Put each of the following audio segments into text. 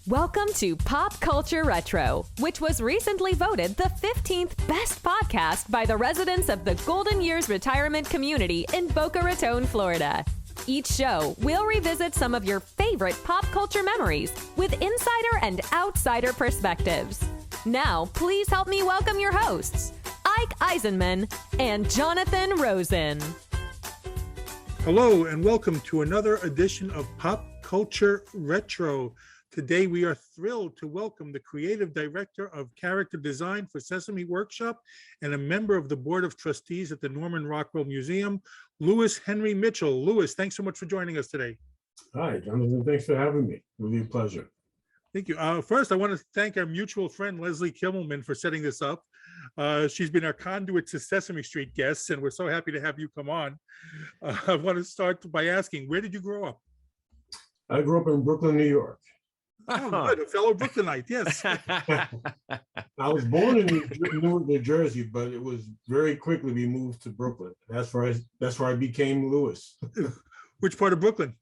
Welcome to Pop Culture Retro, which was recently voted the 15th best podcast by the residents of the Golden Years Retirement Community in Boca Raton, Florida. Each show, we'll revisit some of your favorite pop culture memories with insider and outsider perspectives. Now, please help me welcome your hosts, Ike Eisenmann and Jonathan Rosen. Hello, and welcome to another edition of Pop Culture Retro. Today, we are thrilled to welcome the creative director of character design for Sesame Workshop and a member of the Board of Trustees at the Norman Rockwell Museum, Louis Henry Mitchell. Louis, thanks so much for joining us today. Hi, Jonathan. Thanks for having me. Really a pleasure. Thank you. First, I want to thank our mutual friend, Leslie Kimmelman, for setting this up. She's been our conduit to Sesame Street guests, and we're so happy to have you come on. I want to start by asking, where did you grow up? I grew up in Brooklyn, New York. Oh, good. A fellow Brooklynite, yes. I was born in Newark, New Jersey, but it was very quickly we moved to Brooklyn. That's where I became Louis. Which part of Brooklyn?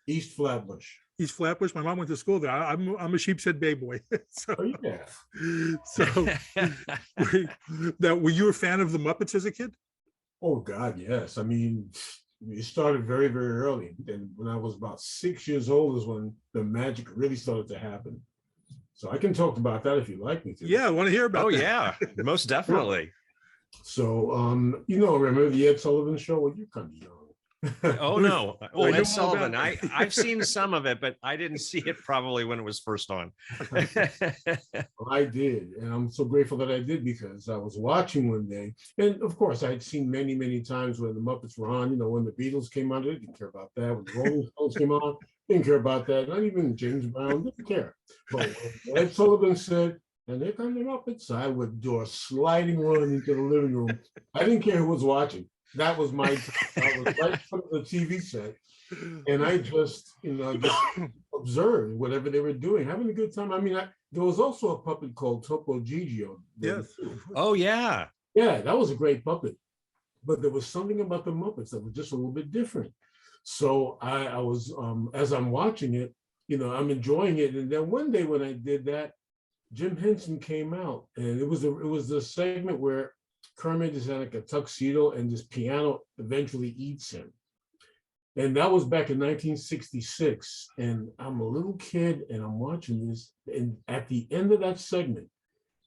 East Flatbush. East Flatbush. My mom went to school there. I'm a Sheepshead Bay boy. Were you a fan of the Muppets as a kid? Oh God, yes. I mean, it started very, very early. And when I was about 6 years old is when the magic really started to happen. So I can talk about that if you'd like me to. Yeah, I want to hear about that. Oh, yeah, most definitely. So, remember the Ed Sullivan Show? Well, you're kind of young. Oh, no. Well, I Ed Sullivan, I've seen some of it, but I didn't see it probably when it was first on. Well, I did. And I'm so grateful that I did because I was watching one day. And of course, I'd seen many, many times when the Muppets were on, when the Beatles came on, I didn't care about that. When the Rolling Stones came on, didn't care about that. Not even James Brown, didn't care. But when Ed Sullivan said, and here come the Muppets, I would do a sliding run into the living room. I didn't care who was watching. That was my time. I was right in front of the TV set. And I just, just observed whatever they were doing, having a good time. I mean, there was also a puppet called Topo Gigio. Yes. Oh, yeah. Yeah, that was a great puppet. But there was something about the Muppets that was just a little bit different. So I was, as I'm watching it, I'm enjoying it. And then one day when I did that, Jim Henson came out, and it was the segment where Kermit is in like a tuxedo and this piano eventually eats him. And that was back in 1966. And I'm a little kid and I'm watching this. And at the end of that segment,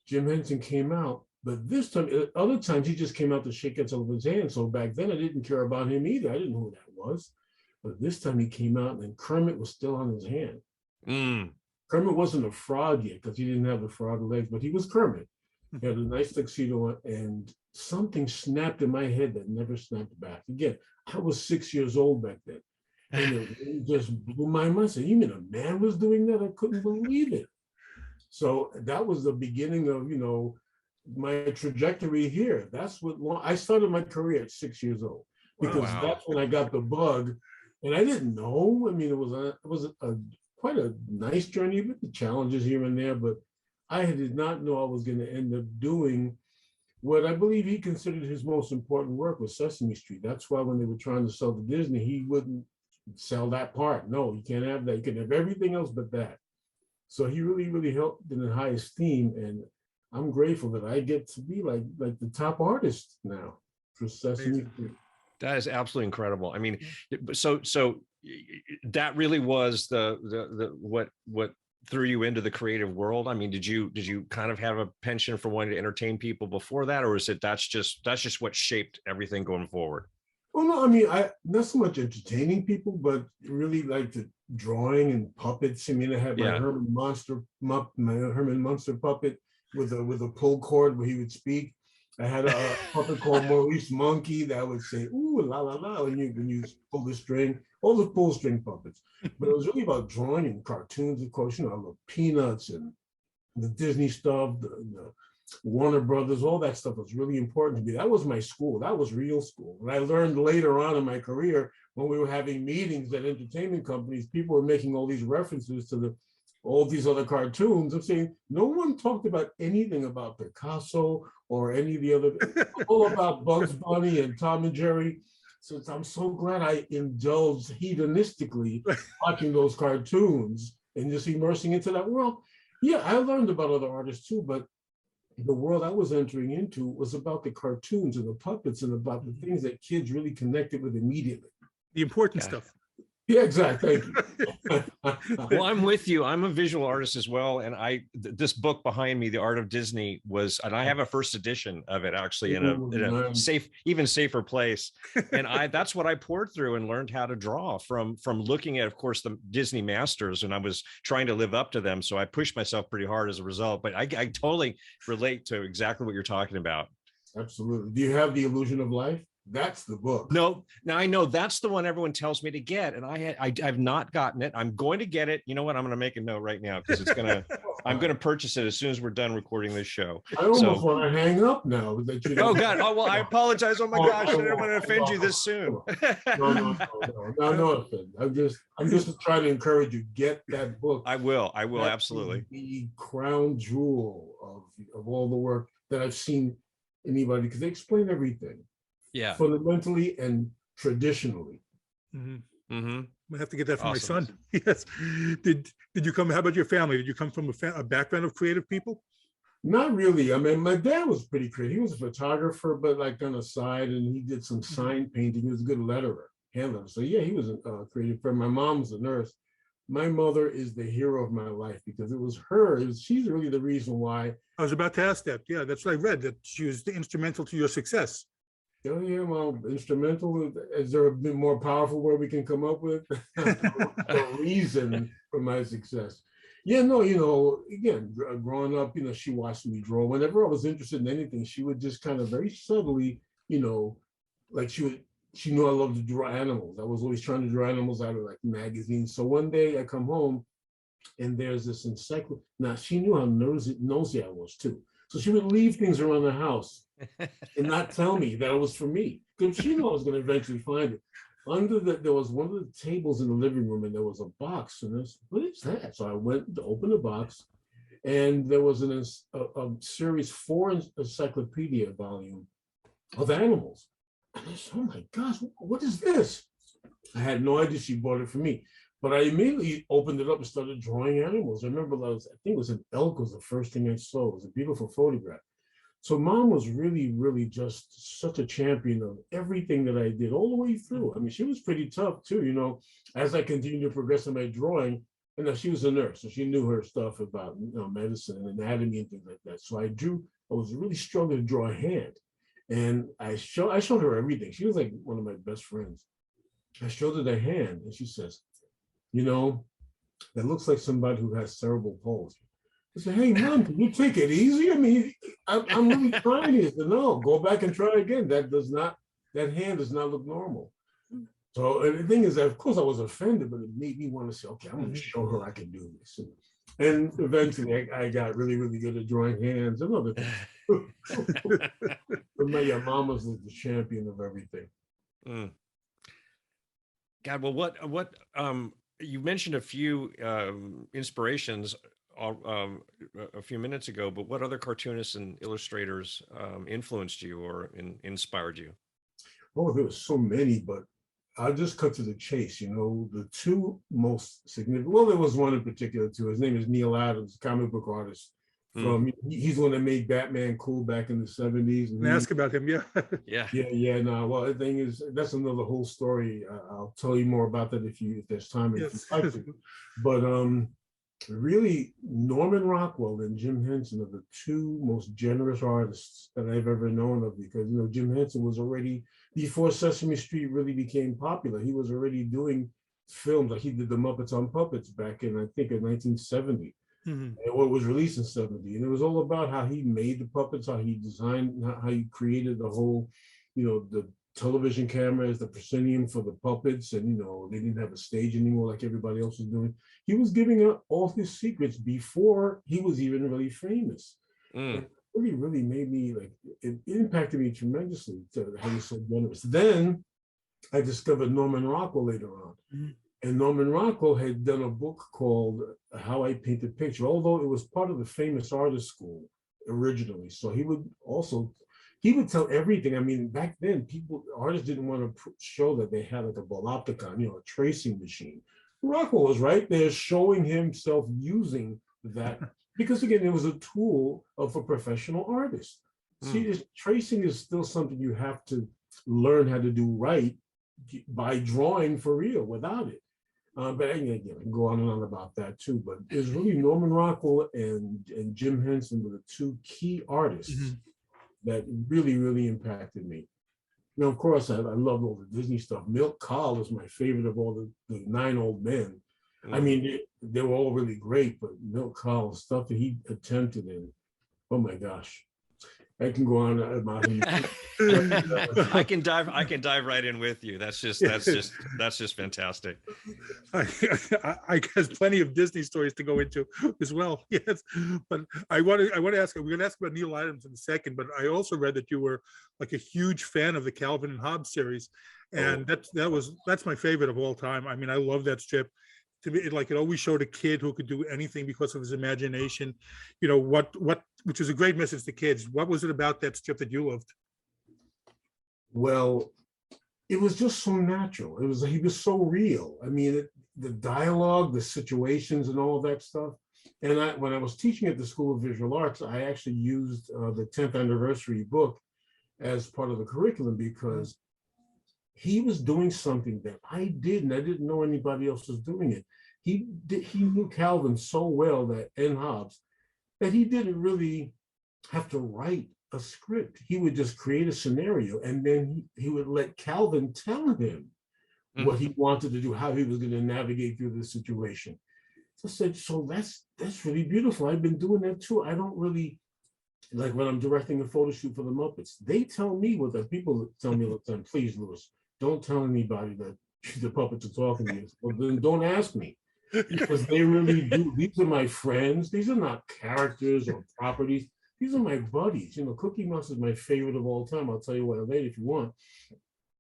Jim Henson came out. But this time, other times he just came out to shake Ed Sullivan's hand. So back then I didn't care about him either. I didn't know who that was. But this time he came out and Kermit was still on his hand. Kermit wasn't a frog yet because he didn't have the frog legs, but he was Kermit. He had a nice tuxedo on, and something snapped in my head that never snapped back. Again, I was 6 years old back then. And it just blew my mind. I said, you mean a man was doing that? I couldn't believe it. So that was the beginning of, my trajectory here. That's what I started my career at 6 years old because that's when I got the bug. And I didn't know. I mean, it was quite a nice journey with the challenges here and there, but I did not know I was going to end up doing what I believe he considered his most important work was Sesame Street. That's why when they were trying to sell to Disney, he wouldn't sell that part. No, you can't have that. You can have everything else but that. So he really, really held in the high esteem. And I'm grateful that I get to be like the top artist now for Sesame Street. That is absolutely incredible. I mean, so that really was the what threw you into the creative world. I mean, did you kind of have a penchant for wanting to entertain people before that, or is it that's just what shaped everything going forward? Well, no, I mean, I not so much entertaining people, but really like the drawing and puppets. I mean, I had my Herman Munster puppet with a pull cord where he would speak. I had a puppet called Maurice Monkey that would say, ooh, la, la, la, when you pull the string, all the pull string puppets. But it was really about drawing and cartoons, of course. I love Peanuts and the Disney stuff, the Warner Brothers, all that stuff was really important to me. That was my school. That was real school. And I learned later on in my career when we were having meetings at entertainment companies, people were making all these references to all these other cartoons. I'm saying no one talked about anything about Picasso or any of the other, all about Bugs Bunny and Tom and Jerry. So I'm so glad I indulged hedonistically watching those cartoons and just immersing into that world. Yeah, I learned about other artists too, but the world I was entering into was about the cartoons and the puppets and about the things that kids really connected with immediately. The important Yeah. stuff. Yeah, exactly. Thank you. Well, I'm with you. I'm a visual artist as well, and this book behind me, The Art of Disney, and I have a first edition of it actually in a safe, even safer place. And that's what I poured through and learned how to draw from looking at, of course, the Disney masters, and I was trying to live up to them. So I pushed myself pretty hard as a result. But I totally relate to exactly what you're talking about. Absolutely. Do you have The Illusion of Life? That's the book. No, now I know that's the one everyone tells me to get, and I've not gotten it. I'm going to get it. You know what? I'm going to make a note right now because I'm going to purchase it as soon as we're done recording this show. I almost want to hang up now. Oh God! Oh well, I apologize. Oh my gosh! I didn't want to offend you this soon. No offense. I'm just trying to encourage you. Get that book. I will absolutely. The crown jewel of all the work that I've seen anybody, because they explain everything. Yeah, fundamentally and traditionally. Mm-hmm. Mm-hmm. I have to get that from my son. Yes. Did you come? How about your family? Did you come from a background of creative people? Not really. I mean, my dad was pretty creative. He was a photographer, but like on the side, and he did some sign painting. He was a good letterer, handler. So yeah, he was a creative friend. My mom was a nurse. My mother is the hero of my life because it was her. She's really the reason why. I was about to ask that. Yeah, that's what I read. That she was instrumental to your success. Oh yeah, well, instrumental. Is there a bit more powerful word we can come up with? A reason for my success. Yeah, no, again, growing up, she watched me draw. Whenever I was interested in anything, she would just kind of very subtly, like she knew I loved to draw animals. I was always trying to draw animals out of like magazines. So one day I come home and there's this encyclopedia. Now she knew how nosy I was too. So she would leave things around the house and not tell me that it was for me, because she knew I was going to eventually find it. There was one of the tables in the living room, and there was a box. And I said, what is that? So I went to open the box, and there was a series 4 encyclopedia volume of animals. And I said, oh my gosh, what is this? I had no idea she bought it for me. But I immediately opened it up and started drawing animals. I remember I think it was an elk was the first thing I saw. It was a beautiful photograph. So Mom was really, really just such a champion of everything that I did all the way through. I mean, she was pretty tough too, as I continued to progress in my drawing. And she was a nurse, so she knew her stuff about medicine and anatomy and things like that. So I was really struggling to draw a hand. And I showed her everything. She was like one of my best friends. I showed her the hand, and she says, that looks like somebody who has cerebral palsy. I said, hey, Mom, can you take it easy? I mean, I'm really trying here. No, go back and try again. That hand does not look normal. So the thing is, of course, I was offended, but it made me want to say, okay, I'm going to show her I can do this. And eventually I got really, really good at drawing hands and other things. But my Mom was the champion of everything. Mm. God, well, what you mentioned a few inspirations a few minutes ago, but what other cartoonists and illustrators influenced you or inspired you? Oh, there were so many, but I'll just cut to the chase. The two most significant, well, there was one in particular too. His name is Neil Adams, comic book artist. He's the one that made Batman cool back in the 70s. And ask about him, yeah. Yeah. No, well, the thing is, that's another whole story. I'll tell you more about that if there's time. Yes. But really, Norman Rockwell and Jim Henson are the two most generous artists that I've ever known of, because Jim Henson was already, before Sesame Street really became popular, he was already doing films. Like he did the Muppets on Puppets back in, I think, in 1970. And what was released in 70. And it was all about how he made the puppets, how he designed, how he created the whole, the television cameras, the proscenium for the puppets, and they didn't have a stage anymore like everybody else was doing. He was giving out all his secrets before he was even really famous. It really made me, like, it impacted me tremendously to how he's so generous. Then I discovered Norman Rockwell later on. And Norman Rockwell had done a book called How I Paint a Picture, although it was part of the famous artist school originally. So he would tell everything. I mean, back then, artists didn't want to show that they had like a Bolopticon, a tracing machine. Rockwell was right there showing himself using that because again, it was a tool of a professional artist. See, tracing is still something you have to learn how to do right by drawing for real without it. But again, I can go on and on about that too. But it's really Norman Rockwell and Jim Henson were the two key artists that really, really impacted me. Now, of course, I love all the Disney stuff. Milk Call is my favorite of all the 9 Old Men. I mean, they were all really great, but Milk Call, stuff that he attempted in, oh my gosh. I can go on about him. I can dive right in with you. That's just fantastic. I guess plenty of Disney stories to go into as well. Yes, but I want to ask. We're going to ask about Neil Adams in a second. But I also read that you were like a huge fan of the Calvin and Hobbes series, and that's my favorite of all time. I mean, I love that strip. To me, it always showed a kid who could do anything because of his imagination. You know which is a great message to kids. What was it about that strip that you loved? Well, it was just so natural. He was so real. I mean, the dialogue, the situations, and all of that stuff. And when I was teaching at the School of Visual Arts, I actually used the 10th anniversary book as part of the curriculum because he was doing something that I didn't know anybody else was doing it. He knew Calvin so well and Hobbes that he didn't really have to write a script. He would just create a scenario and then he would let Calvin tell him what he wanted to do, how he was going to navigate through the situation. So I said, so that's really beautiful. I've been doing that too. I don't really, like when I'm directing a photo shoot for the Muppets, they tell me what the people tell me all the time, please, Louis, don't tell anybody that the puppets are talking to you. Well, then don't ask me because they really do. These are my friends. These are not characters or properties. These are my buddies. You know, Cookie Mouse is my favorite of all time. I'll tell you what later if you want.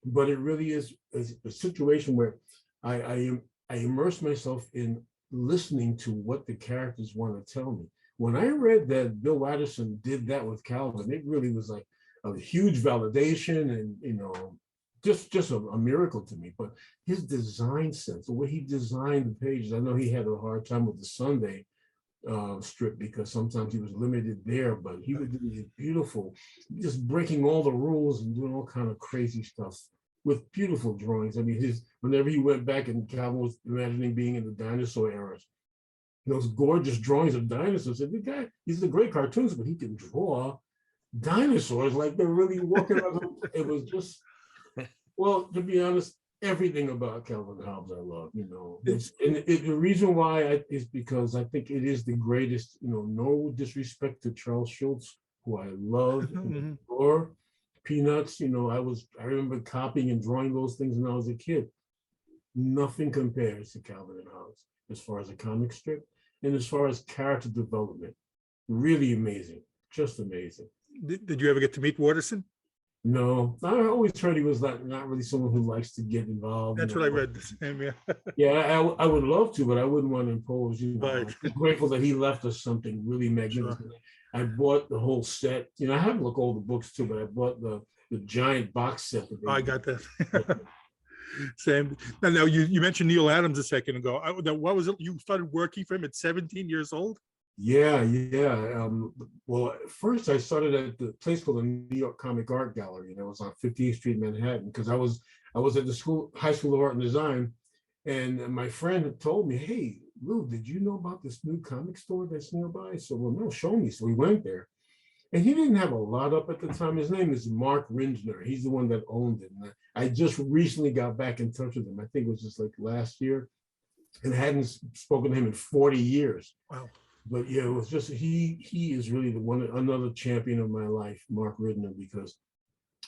But it really is a situation where I immerse myself in listening to what the characters want to tell me. When I read that Bill Watterson did that with Calvin, it really was like a huge validation and, you know, just a miracle to me. But his design sense, the way he designed the pages, I know he had a hard time with the Sunday strip because sometimes he was limited there, but he would do these beautiful, just breaking all the rules and doing all kind of crazy stuff with beautiful drawings. I mean, whenever he went back and Calvin was imagining being in the dinosaur eras, those gorgeous drawings of dinosaurs. And the guy, he's a great cartoonist, but he can draw dinosaurs like they're really walking around. It was just, well, to be honest, everything about Calvin Hobbes I love, you know. The reason why is because I think it is the greatest, you know, no disrespect to Charles Schultz, who I love and adore. Peanuts, you know, I remember copying and drawing those things when I was a kid. Nothing compares to Calvin and Hobbes as far as a comic strip and as far as character development. Really amazing, just amazing. Did you ever get to meet Watterson? No, I always heard he was not really someone who likes to get involved. That's what I read. The same, yeah. Yeah, I would love to, but I wouldn't want to impose. You know, Right. I'm grateful that he left us something really magnificent. Sure. I bought the whole set. You know, I haven't looked all the books too, but I bought the giant box set. I got that. Same. Now you mentioned Neil Adams a second ago. What was it? You started working for him at 17 years old? Yeah. Well, first I started at the place called the New York Comic Art Gallery, and it was on 50th Street, Manhattan, because I was at the High School of Art and Design, and my friend had told me, "Hey, Lou, did you know about this new comic store that's nearby?" So, well, no, show me. So we went there, and he didn't have a lot up at the time. His name is Mark Rinsner. He's the one that owned it. And I just recently got back in touch with him. I think it was just like last year, and hadn't spoken to him in 40 years. Wow. But yeah, it was just he is really another champion of my life, Mark Ridner, because,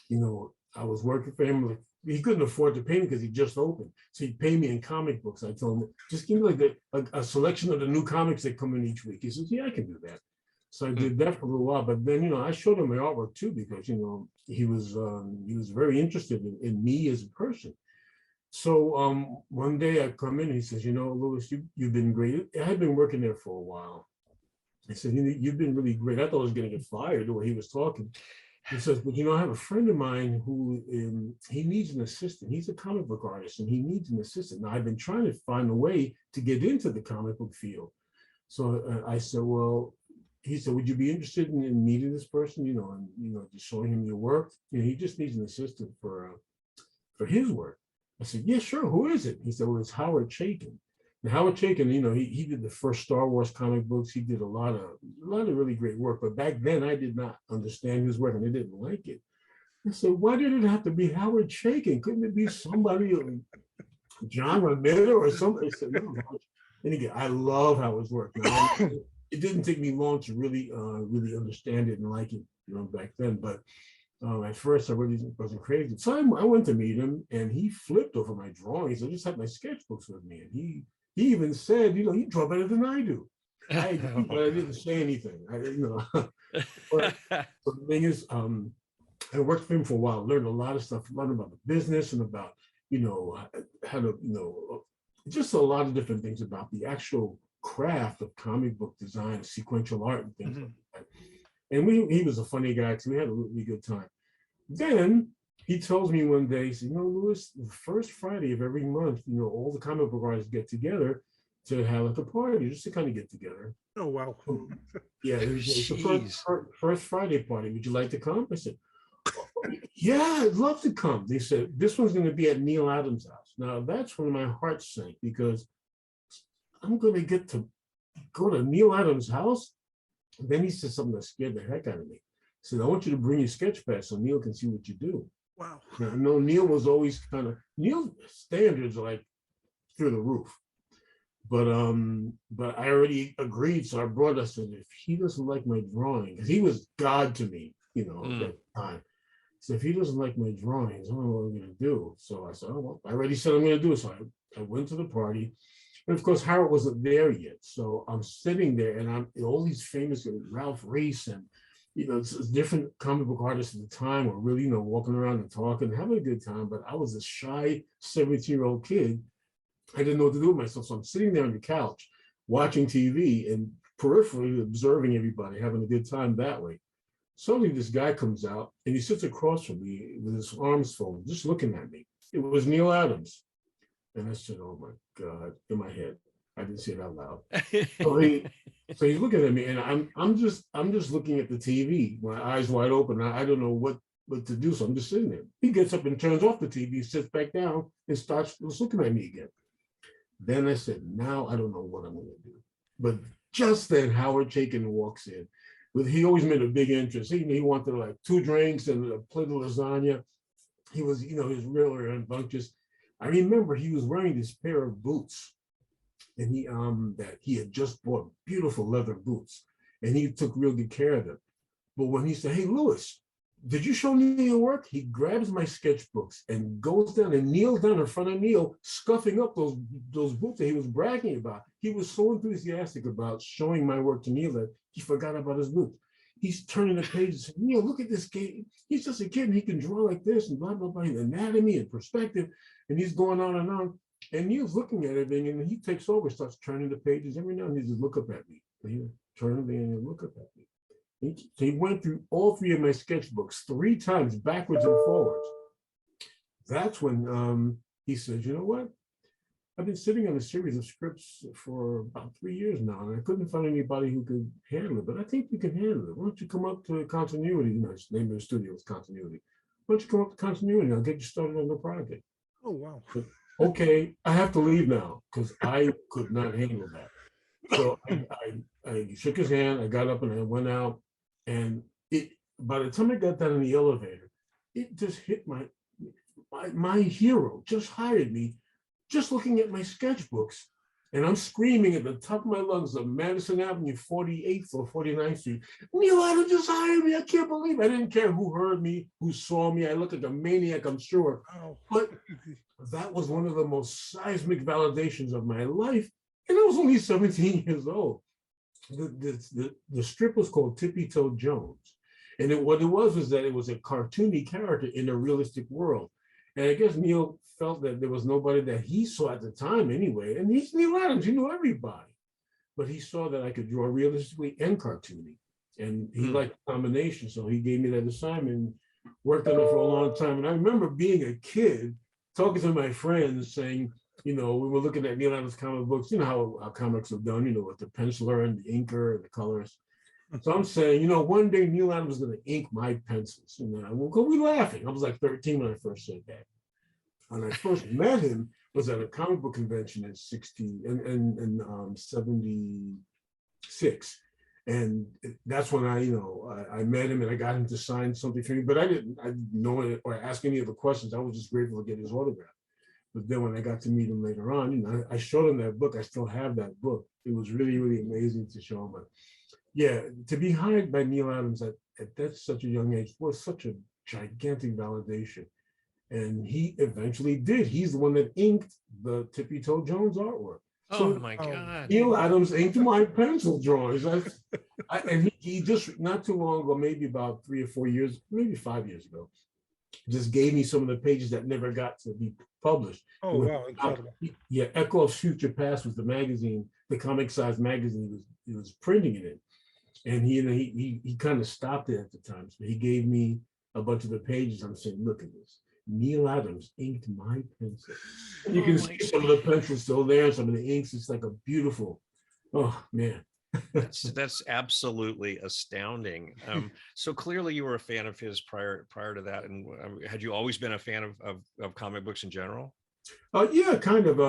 you know, I was working for him. Like, he couldn't afford to pay me because he just opened. So he'd pay me in comic books. I told him, just give me like a selection of the new comics that come in each week. He says, yeah, I can do that. So I did that for a little while. But then, you know, I showed him my artwork too, because, you know, he was very interested in me as a person. So one day I come in and he says, you know, Louis, you've been great. I had been working there for a while. I said, you've been really great. I thought I was going to get fired the way he was talking. He says, but I have a friend of mine who he needs an assistant. He's a comic book artist and he needs an assistant. Now, I've been trying to find a way to get into the comic book field. So I said, well, he said, would you be interested in meeting this person, and, just showing him your work? He just needs an assistant for his work. I said, yeah, sure. Who is it? He said, well, it's Howard Chaykin. And Howard Chaykin, he did the first Star Wars comic books. He did a lot of really great work. But back then, I did not understand his work, and I didn't like it. I said, why did it have to be Howard Chaykin? Couldn't it be somebody, John Romita or somebody? I said, no. And again, I love Howard's work. Now, it didn't take me long to really understand it and like it, back then. But at first, I really wasn't crazy. So I went to meet him, and he flipped over my drawings. I just had my sketchbooks with me, and he even said, you draw better than I do. But I didn't say anything. But the thing is, I worked for him for a while, learned a lot of stuff, learned about the business and about, how to, just a lot of different things about the actual craft of comic book design, sequential art and things like that. And he was a funny guy, so we had a really good time. Then he tells me one day, he said, Louis, the first Friday of every month, all the comic book artists get together to have like a party, just to kind of get together. Oh, wow. Yeah, it's the first Friday party. Would you like to come? I said, yeah, I'd love to come. They said, this one's going to be at Neil Adams' house. Now, that's when my heart sank, because I'm going to get to go to Neil Adams' house. And then he said something that scared the heck out of me. He said, I want you to bring your sketch pad so Neil can see what you do. Wow. Now, Neil was always Neil's standards are like through the roof. But I already agreed. So I brought us in. If he doesn't like my drawing, because he was God to me, at that time. So if he doesn't like my drawings, I don't know what I'm going to do. So I said, oh, well, I already said I'm going to do it. So I went to the party. And of course, Howard wasn't there yet. So I'm sitting there, and I'm all these famous Ralph Reese and, different comic book artists at the time were really, walking around and talking, having a good time. But I was a shy 17-year-old kid. I didn't know what to do with myself. So I'm sitting there on the couch watching TV and peripherally observing everybody, having a good time that way. Suddenly this guy comes out and he sits across from me with his arms folded, just looking at me. It was Neil Adams. And I said, oh my God, in my head. I didn't say it out loud. So he's looking at me, and I'm just looking at the TV, my eyes wide open. I don't know what to do. So I'm just sitting there. He gets up and turns off the TV, sits back down, and starts looking at me again. Then I said, now I don't know what I'm going to do. But just then Howard Chaykin walks in. He always made a big interest. He wanted like 2 drinks and a plate of lasagna. He was, he was real rambunctious. I remember he was wearing this pair of boots, and that he had just bought, beautiful leather boots, and he took real good care of them. But when he said, hey, Louis, did you show me your work? He grabs my sketchbooks and goes down and kneels down in front of Neil, scuffing up those boots that he was bragging about. He was so enthusiastic about showing my work to Neil that he forgot about his boots. He's turning the pages and saying, Neil, look at this kid. He's just a kid and he can draw like this and blah, blah, blah, and anatomy and perspective. And he's going on and on. And Neil's looking at everything, and he takes over, starts turning the pages. Every now and then he just look up at me. He turn them and look up at me. So he went through all 3 of my sketchbooks 3 times, backwards and forwards. That's when he says, you know what? I've been sitting on a series of scripts for about 3 years now, and I couldn't find anybody who could handle it, but I think you can handle it. Why don't you come up to Continuity? His name of the studio is Continuity. Why don't you come up to Continuity? I'll get you started on the project. Oh, wow. But, okay, I have to leave now because I could not handle that. So I shook his hand, I got up and I went out, and by the time I got down in the elevator, it just hit my hero just hired me, just looking at my sketchbooks, and I'm screaming at the top of my lungs of Madison Avenue, 48th or 49th Street, Neil Adams just hired me, I can't believe it. I didn't care who heard me, who saw me, I looked like a maniac, I'm sure, but that was one of the most seismic validations of my life, and I was only 17 years old. The strip was called Tippy Toe Jones, and what it was that it was a cartoony character in a realistic world. And I guess Neil felt that there was nobody that he saw at the time anyway, and he's Neil Adams, he knew everybody. But he saw that I could draw realistically and cartoony. And he liked the combination. So he gave me that assignment, worked on it for a long time. And I remember being a kid, talking to my friends saying, we were looking at Neil Adams comic books, how comics are done, with the penciler and the inker and the colors. So I'm saying, one day Neil Adams is going to ink my pencils. And we laughing. I was like 13 when I first said that. When I first met him was at a comic book convention in 76. And that's when I met him and I got him to sign something for me, but I didn't know it or ask any other questions. I was just grateful to get his autograph. But then when I got to meet him later on, I showed him that book. I still have that book. It was really, really amazing to show him. But yeah, to be hired by Neil Adams at that such a young age was such a gigantic validation. And he eventually did. He's the one that inked the Tippy Toe Jones artwork. Oh my God. Neil Adams inked my pencil drawings. And he just, not too long ago, maybe about 3 or 4 years, maybe 5 years ago, just gave me some of the pages that never got to be published. Oh, wow, incredible. Yeah, Echo of Future Past was the magazine, the comic-sized magazine he was printing it in. And he kind of stopped it at the time. So he gave me a bunch of the pages. I'm saying, look at this. Neil Adams inked my pencil. And you can see some of the pencils still there, some of the inks. It's like a beautiful, oh man. That's absolutely astounding. So clearly you were a fan of his prior to that. And had you always been a fan of comic books in general? Yeah, kind of.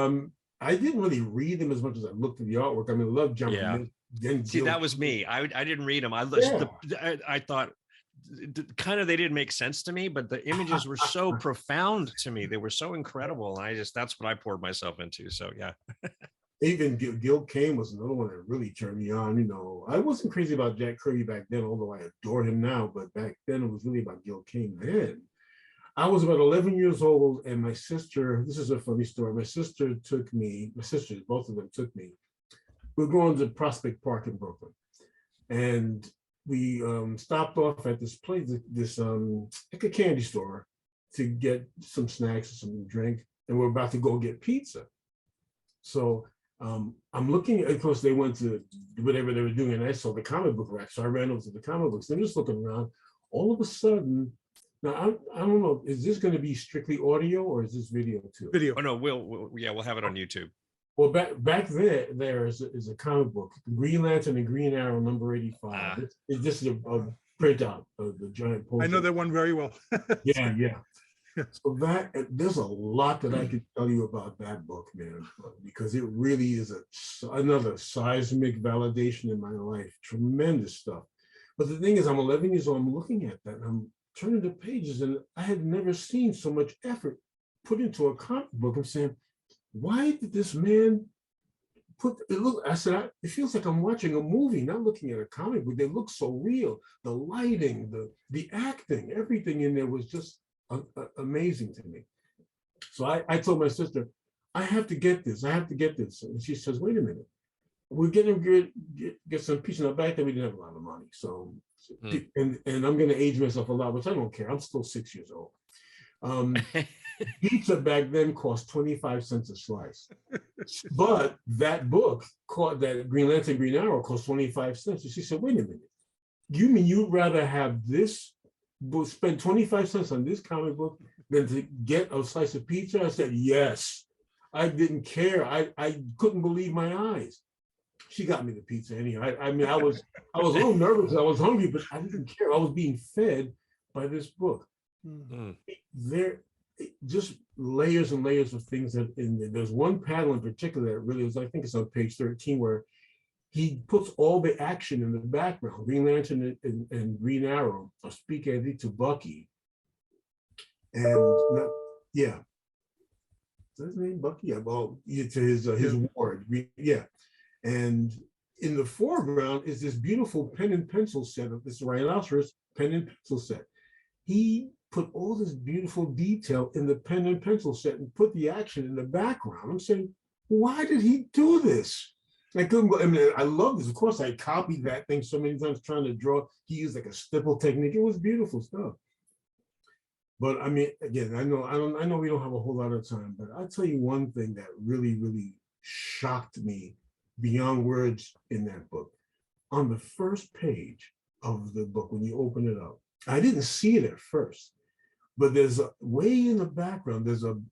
I didn't really read them as much as I looked at the artwork. I mean, I love jumping in. See, that was me. I didn't read them. I thought kind of they didn't make sense to me, but the images were so profound to me. They were so incredible. And that's what I poured myself into. So yeah. Even Gil Kane was another one that really turned me on. I wasn't crazy about Jack Kirby back then, although I adore him now, but back then it was really about Gil Kane. Then I was about 11 years old, and my sister, this is a funny story, my sisters, both of them took me. We were going to Prospect Park in Brooklyn, and we stopped off at this place, like a candy store, to get some snacks or some drink, and we're about to go get pizza. So I'm looking, of course, they went to whatever they were doing, and I saw the comic book rack, so I ran over to the comic books. I'm just looking around. All of a sudden, now I don't know, is this going to be strictly audio or is this video too? Video. Oh no, we'll have it on YouTube. Well, back there is a comic book, Green Lantern and Green Arrow number 85. This is a printout of the giant poster. I know that one very well. Yeah. So there's a lot that I could tell you about that book, man, because it really is another seismic validation in my life. Tremendous stuff. But the thing is, I'm 11 years old. I'm looking at that, and I'm turning the pages, and I had never seen so much effort put into a comic book. I'm saying, why did this man put it? Look, I said, it feels like I'm watching a movie, not looking at a comic book. They look so real. The lighting, the acting, everything in there was just amazing to me. So I told my sister, I have to get this. And she says, wait a minute. We're getting get some pizza. Now back then we didn't have a lot of money. So and I'm gonna age myself a lot, which I don't care. I'm still 6 years old. Pizza back then cost 25 cents a slice. But that book, that Green Lantern, Green Arrow, cost 25 cents. And she said, wait a minute. You mean you'd rather have this book, spend 25 cents on this comic book than to get a slice of pizza? I said, yes. I didn't care. I couldn't believe my eyes. She got me the pizza anyhow. I mean, I was a little nervous. I was hungry, but I didn't care. I was being fed by this book. There, just layers and layers of things that in there. There's one panel in particular that really was, I think it's on page 13, where he puts all the action in the background. Green Lantern and Green Arrow are speaking to Bucky. And is that his name, Bucky? Yeah, well, to his ward. Yeah. And in the foreground is this beautiful pen and pencil set of this rhinoceros pen and pencil set. He put all this beautiful detail in the pen and pencil set and put the action in the background. I'm saying, why did he do this? I mean, I love this. Of course, I copied that thing so many times trying to draw. He used like a stipple technique. It was beautiful stuff. But I mean, again, I know we don't have a whole lot of time, but I'll tell you one thing that really, really shocked me beyond words in that book. On the first page, of the book when you open it up. I didn't see it at first, but there's a way in the background. There's a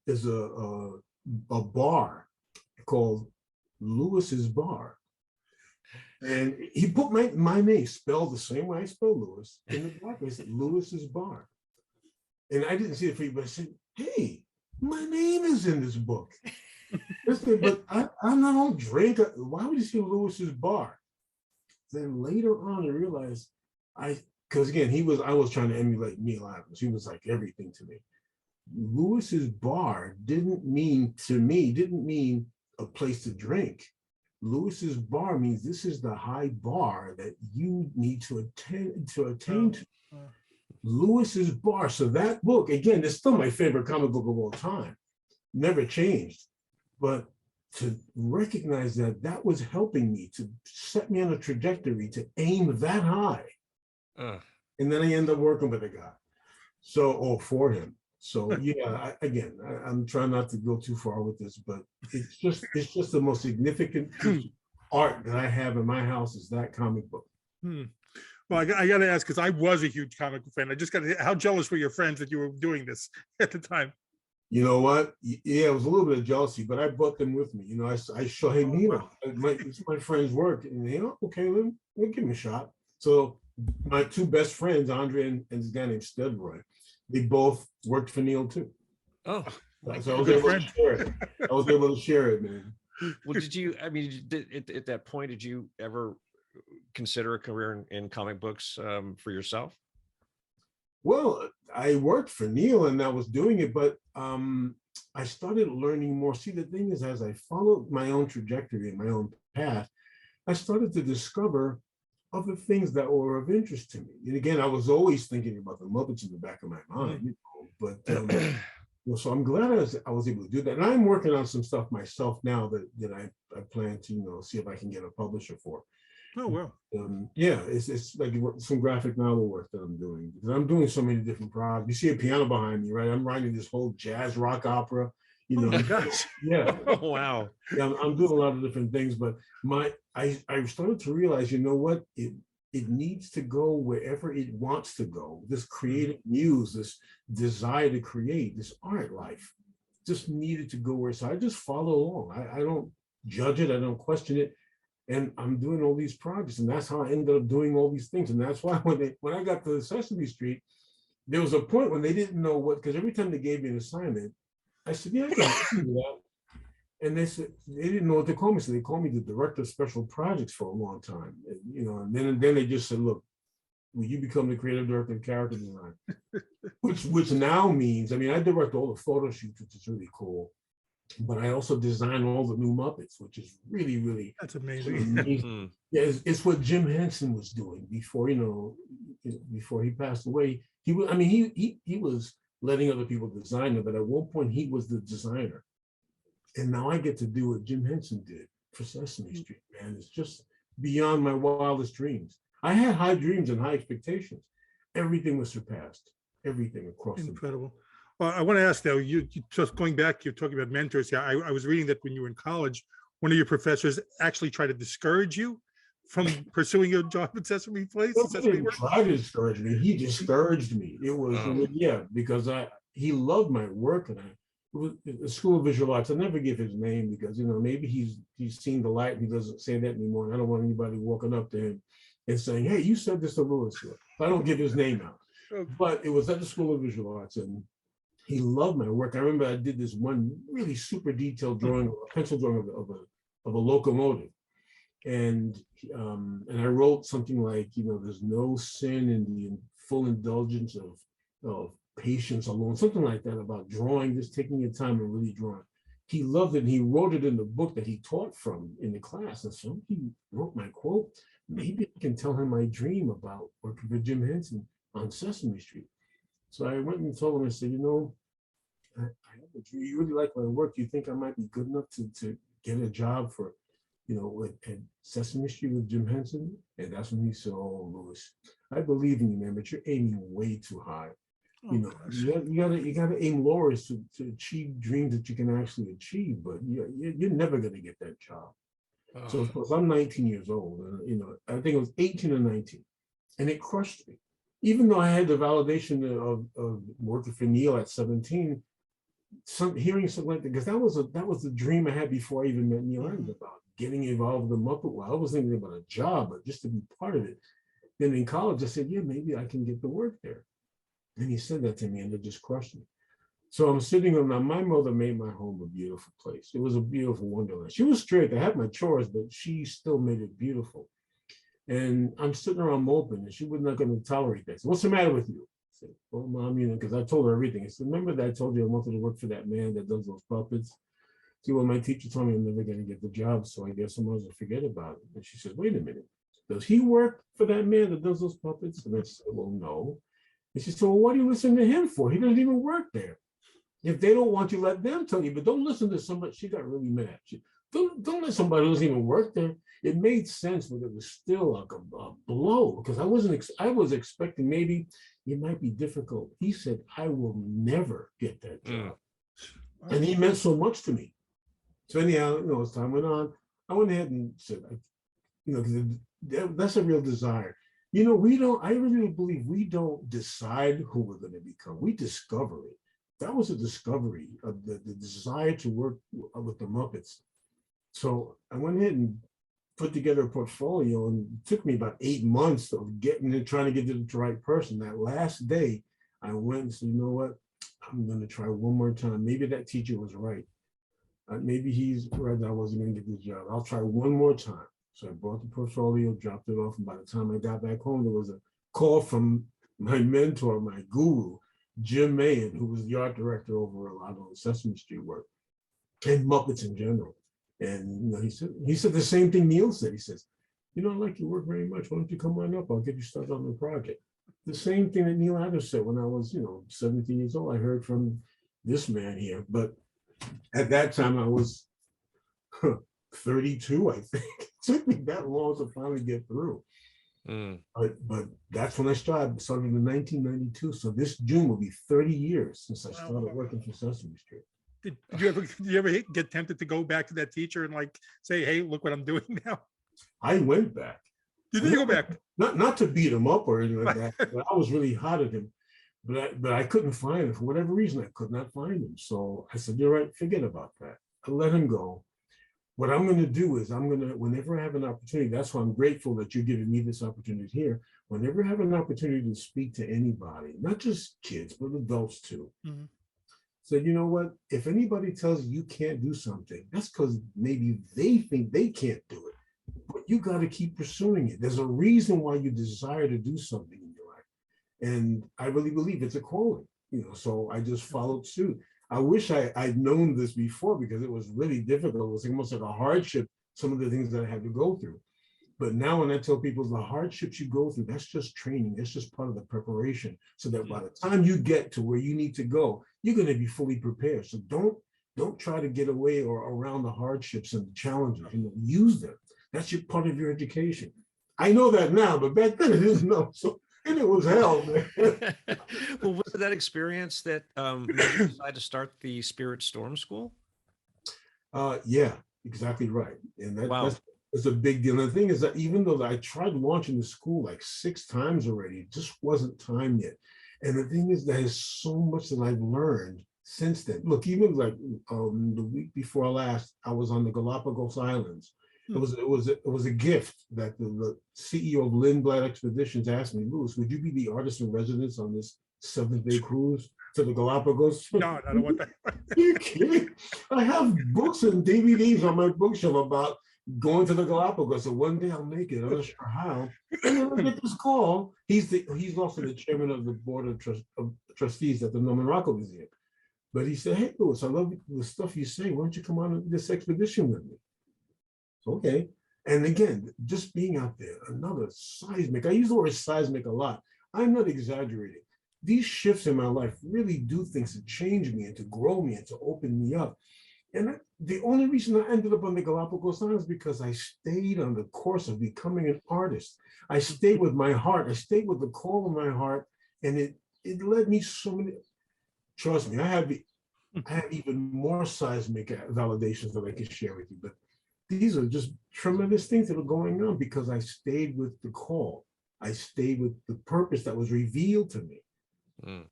bar called Lewis's Bar, and he put my name spelled the same way I spell Lewis in the back. He said Lewis's Bar, and I didn't see it for you, but I said, "Hey, my name is in this book." But I don't drink. Why would you see Lewis's Bar? Then later on, I realized because again, I was trying to emulate Neil Adams. He was like everything to me. Lewis's Bar didn't mean a place to drink. Lewis's Bar means this is the high bar that you need to attain to. Lewis's Bar. So that book, again, it's still my favorite comic book of all time. Never changed. But to recognize that was helping me to set me on a trajectory to aim that high. And then I end up working with a guy. For him. So yeah, I'm trying not to go too far with this, but it's just the most significant piece of art that I have in my house is that comic book. Well, I got to ask, because I was a huge comic book fan. I just got to, how jealous were your friends that you were doing this at the time? You know what? Yeah, it was a little bit of jealousy, but I brought them with me. You know, I show, hey, Nina, it's my friend's work. And okay, we'll give him a shot. So my two best friends, Andre and this guy named Stedroy, they both worked for Neil too. Oh, so I was able to share it. I was able to share it, man. Well, at that point, did you ever consider a career in comic books for yourself? Well, I worked for Neil and I was doing it, but I started learning more. See, the thing is, as I followed my own trajectory and my own path, I started to discover other things that were of interest to me. And again, I was always thinking about the Muppets in the back of my mind, but so I'm glad I was able to do that. And I'm working on some stuff myself now that I plan to, see if I can get a publisher for. Oh, well. Yeah, it's like some graphic novel work that I'm doing, because I'm doing so many different projects. You see a piano behind me, right? I'm writing this whole jazz rock opera, Oh my gosh. Yeah. Oh, wow. Yeah, I'm doing a lot of different things, but I started to realize, you know what? It needs to go wherever it wants to go. This creative muse, this desire to create, this art life just needed to go where. So I just follow along. I don't judge it. I don't question it. And I'm doing all these projects, and that's how I ended up doing all these things. And that's why when I got to Sesame Street, there was a point when they didn't know what, because every time they gave me an assignment, I said, yeah, I can do that. And they said they didn't know what to call me, so they called me the director of special projects for a long time. And then they just said, look, will you become the creative director of character design? which now means, I direct all the photo shoots, which is really cool. But I also design all the new Muppets, which is really, really That's amazing. Yeah, it's what Jim Henson was doing before he passed away. He was letting other people design it, but at one point he was the designer. And now I get to do what Jim Henson did for Sesame Street, man. It's just beyond my wildest dreams. I had high dreams and high expectations. Everything was surpassed. Everything across the board. Incredible. Well, I want to ask though, you just going back, you're talking about mentors. Yeah, I was reading that when you were in college, one of your professors actually tried to discourage you from pursuing your job at Sesame Place. He didn't try to discourage me. He discouraged me. It was because he loved my work, and it was the School of Visual Arts. I never give his name because maybe he's seen the light and he doesn't say that anymore. And I don't want anybody walking up to him and saying, "Hey, you said this to Lewis." I don't give his name out. Okay. But it was at the School of Visual Arts, and he loved my work. I remember I did this one really super detailed drawing, a pencil drawing of a locomotive. And I wrote something like, there's no sin in the full indulgence of patience alone, something like that, about drawing, just taking your time and really drawing. He loved it, and he wrote it in the book that he taught from in the class. And so he wrote my quote. Maybe I can tell him my dream about working for Jim Henson on Sesame Street. So I went and told him, I said, I have a dream. You really like my work. You think I might be good enough to get a job for, at Sesame Street with Jim Henson? And that's when he said, "Oh, Lewis, I believe in you, man, but you're aiming way too high. You gotta aim lower to achieve dreams that you can actually achieve, but you're never gonna get that job." So of course I'm 19 years old, and I think it was 18 or 19. And it crushed me. Even though I had the validation of working for Neil at 17, hearing something like that, because that was the dream I had before I even met Neil Adams, about getting involved in the Muppet World. I was thinking about a job, but just to be part of it. Then in college, I said, yeah, maybe I can get to work there. And he said that to me, and it just crushed me. So I'm sitting on, now my mother made my home a beautiful place. It was a beautiful wonderland. She was strict. I had my chores, but she still made it beautiful. And I'm sitting around moping, and she was not going to tolerate that. So, what's the matter with you? I said, well, Mom, because I told her everything. I said, remember that I told you I wanted to work for that man that does those puppets? See, well, my teacher told me I'm never going to get the job, so I guess someone's going to forget about it. And she said, wait a minute. Does he work for that man that does those puppets? And I said, well, no. And she said, well, what are you listening to him for? He doesn't even work there. If they don't want you, let them tell you, but don't listen to somebody. She got really mad. Don't let somebody who doesn't even work there. It made sense, but it was still like a blow, because I was expecting maybe it might be difficult. He said, I will never get that job. And he meant so much to me. So anyhow, as time went on, I went ahead and said, because that's a real desire. I really believe we don't decide who we're going to become. We discover it. That was a discovery of the desire to work with the Muppets. So I went ahead and put together a portfolio, and it took me about 8 months of trying to get to the right person. That last day, I went and said, you know what? I'm going to try one more time. Maybe that teacher was right. Maybe he's right that I wasn't going to get this job. I'll try one more time. So I brought the portfolio, dropped it off, and by the time I got back home, there was a call from my mentor, my guru, Jim Mahan, who was the art director over a lot of the Sesame Street work and Muppets in general. And he said the same thing Neil said. He says, I like your work very much. Why don't you come on up? I'll get you started on the project. The same thing that Neil Adams said when I was, 17 years old. I heard from this man here. But at that time, I was 32, I think. It took me that long to finally get through. But that's when I started in 1992. So this June will be 30 years since I started working for Sesame Street. Did you ever get tempted to go back to that teacher and say, hey, look what I'm doing now? I went back. You did go back? Not to beat him up or anything like that, but I was really hot at him. But I couldn't find him. For whatever reason, I could not find him. So I said, you're right, forget about that. I let him go. What I'm going to do is whenever I have an opportunity, that's why I'm grateful that you're giving me this opportunity here. Whenever I have an opportunity to speak to anybody, not just kids, but adults too, said, you know what? If anybody tells you can't do something, that's because maybe they think they can't do it. But you got to keep pursuing it. There's a reason why you desire to do something in your life. And I really believe it's a calling, so I just followed suit. I wish I'd known this before, because it was really difficult. It was almost like a hardship, some of the things that I had to go through. But now when I tell people the hardships you go through, that's just training. That's just part of the preparation, so that by the time you get to where you need to go, you're going to be fully prepared. So don't try to get away or around the hardships and the challenges. Use them. That's your part of your education. I know that now, but back then I didn't know. So, and it was hell, man. Well, was it that experience that made you decide to start the Spirit Storm School? Yeah, exactly right. And that's a big deal. And the thing is that even though I tried launching the school like 6 times already, it just wasn't time yet. And the thing is, there's so much that I've learned since then. Look, even like the week before last, I was on the Galapagos Islands. It was a gift that the CEO of Lindblad Expeditions asked me, Louis, would you be the artist in residence on this 7-day cruise to the Galapagos? No, I don't want that. You kidding? I have books and DVDs on my bookshelf about going to the Galapagos. So one day I'll make it. I'm not sure how. And then I get this call. He's also the chairman of the Board of Trustees at the Norman Rockwell Museum. But he said, hey, Louis, I love the stuff you say. Why don't you come on this expedition with me? Okay. And again, just being out there, another seismic. I use the word seismic a lot. I'm not exaggerating. These shifts in my life really do things to change me and to grow me and to open me up. And the only reason I ended up on the Galapagos Islands is because I stayed on the course of becoming an artist. I stayed with my heart. I stayed with the call of my heart. And it led me so many, trust me, I have even more seismic validations that I can share with you. But these are just tremendous things that are going on because I stayed with the call. I stayed with the purpose that was revealed to me. Mm.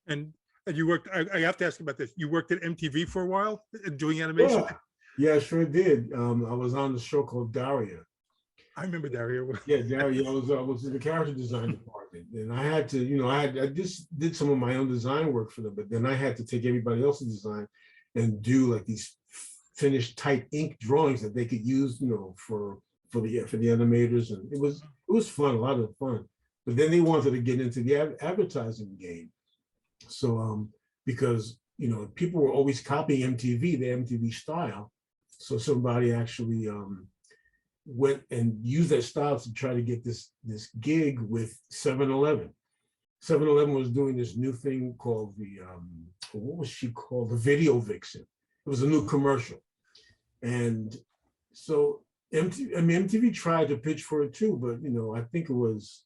And you worked, I have to ask you about this. You worked at MTV for a while doing animation? Yeah, I sure did. I was on the show called Daria. I remember Daria. Yeah, Daria. I was in the character design department, and I had to, I just did some of my own design work for them, but then I had to take everybody else's design and do like these finished type ink drawings that they could use, for the animators, and it was fun, a lot of fun. But then they wanted to get into the advertising game, so because people were always copying MTV, the MTV style, so somebody actually went and used that style to try to get this gig with 7-Eleven. 7-Eleven was doing this new thing called what was she called? The Video Vixen. It was a new commercial. And so MTV tried to pitch for it too, but I think it was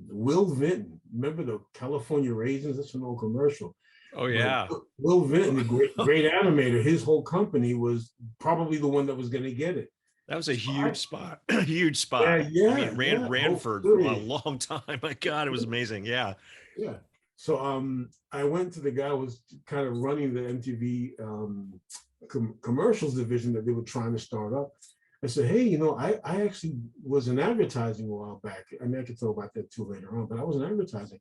Will Vinton. Remember the California Raisins? That's an old commercial. Oh yeah. But Will Vinton, the great animator, his whole company was probably the one that was going to get it. That was a huge spot. Huge spot. Yeah. I mean, ran for a long time. My God, it was amazing. Yeah. Yeah. So I went to the guy who was kind of running the MTV commercials division that they were trying to start up. I said, hey, I actually was in advertising a while back. I mean, I could talk about that too later on, but I was in advertising.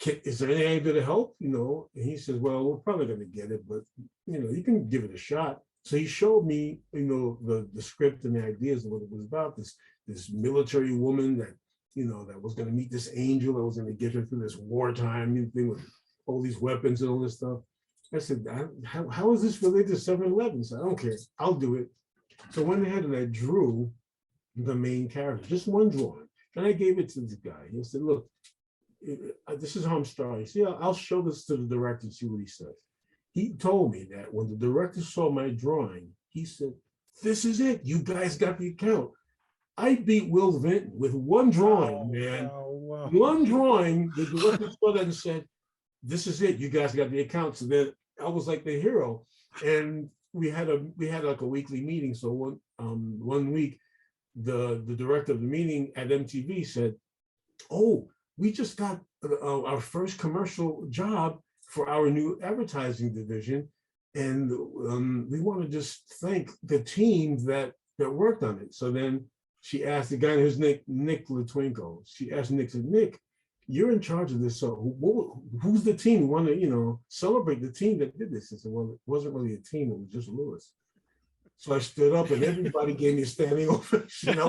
Is there anything I can do to help? And he says, well, we're probably going to get it, but you can give it a shot. So he showed me, the script and the ideas of what it was about. This military woman that, that was going to meet this angel that was going to get her through this wartime thing with all these weapons and all this stuff. I said, how is this related to 7-Eleven? So I don't care, I'll do it. So I went ahead and I drew the main character, just one drawing. And I gave it to this guy. He said, look, this is how I'm starting. See, I'll show this to the director and see what he says. He told me that when the director saw my drawing, he said, this is it. You guys got the account. I beat Will Vinton with one drawing, man. Wow. One drawing, the director saw that and said, this is it. You guys got the account. So then I was like the hero. And we had like a weekly meeting. So one week, the director of the meeting at MTV said, oh, we just got our first commercial job for our new advertising division. And we want to just thank the team that worked on it. So then she asked the guy who's Nick Latwinkle. She asked Nick, said, Nick, you're in charge of this. So who's the team? We want to, celebrate the team that did this. I said, well, it wasn't really a team. It was just Lewis. So I stood up and everybody gave me a standing ovation. There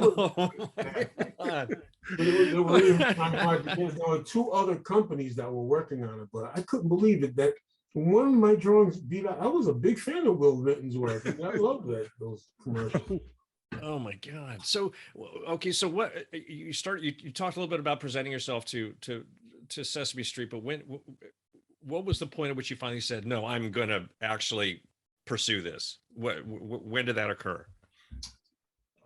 were two other companies that were working on it, but I couldn't believe it that one of my drawings beat out. I was a big fan of Will Vinton's work. And I loved those commercials. Oh my God. So, okay. So what you talked a little bit about presenting yourself to Sesame Street, but what was the point at which you finally said, no, I'm going to actually pursue this? When did that occur?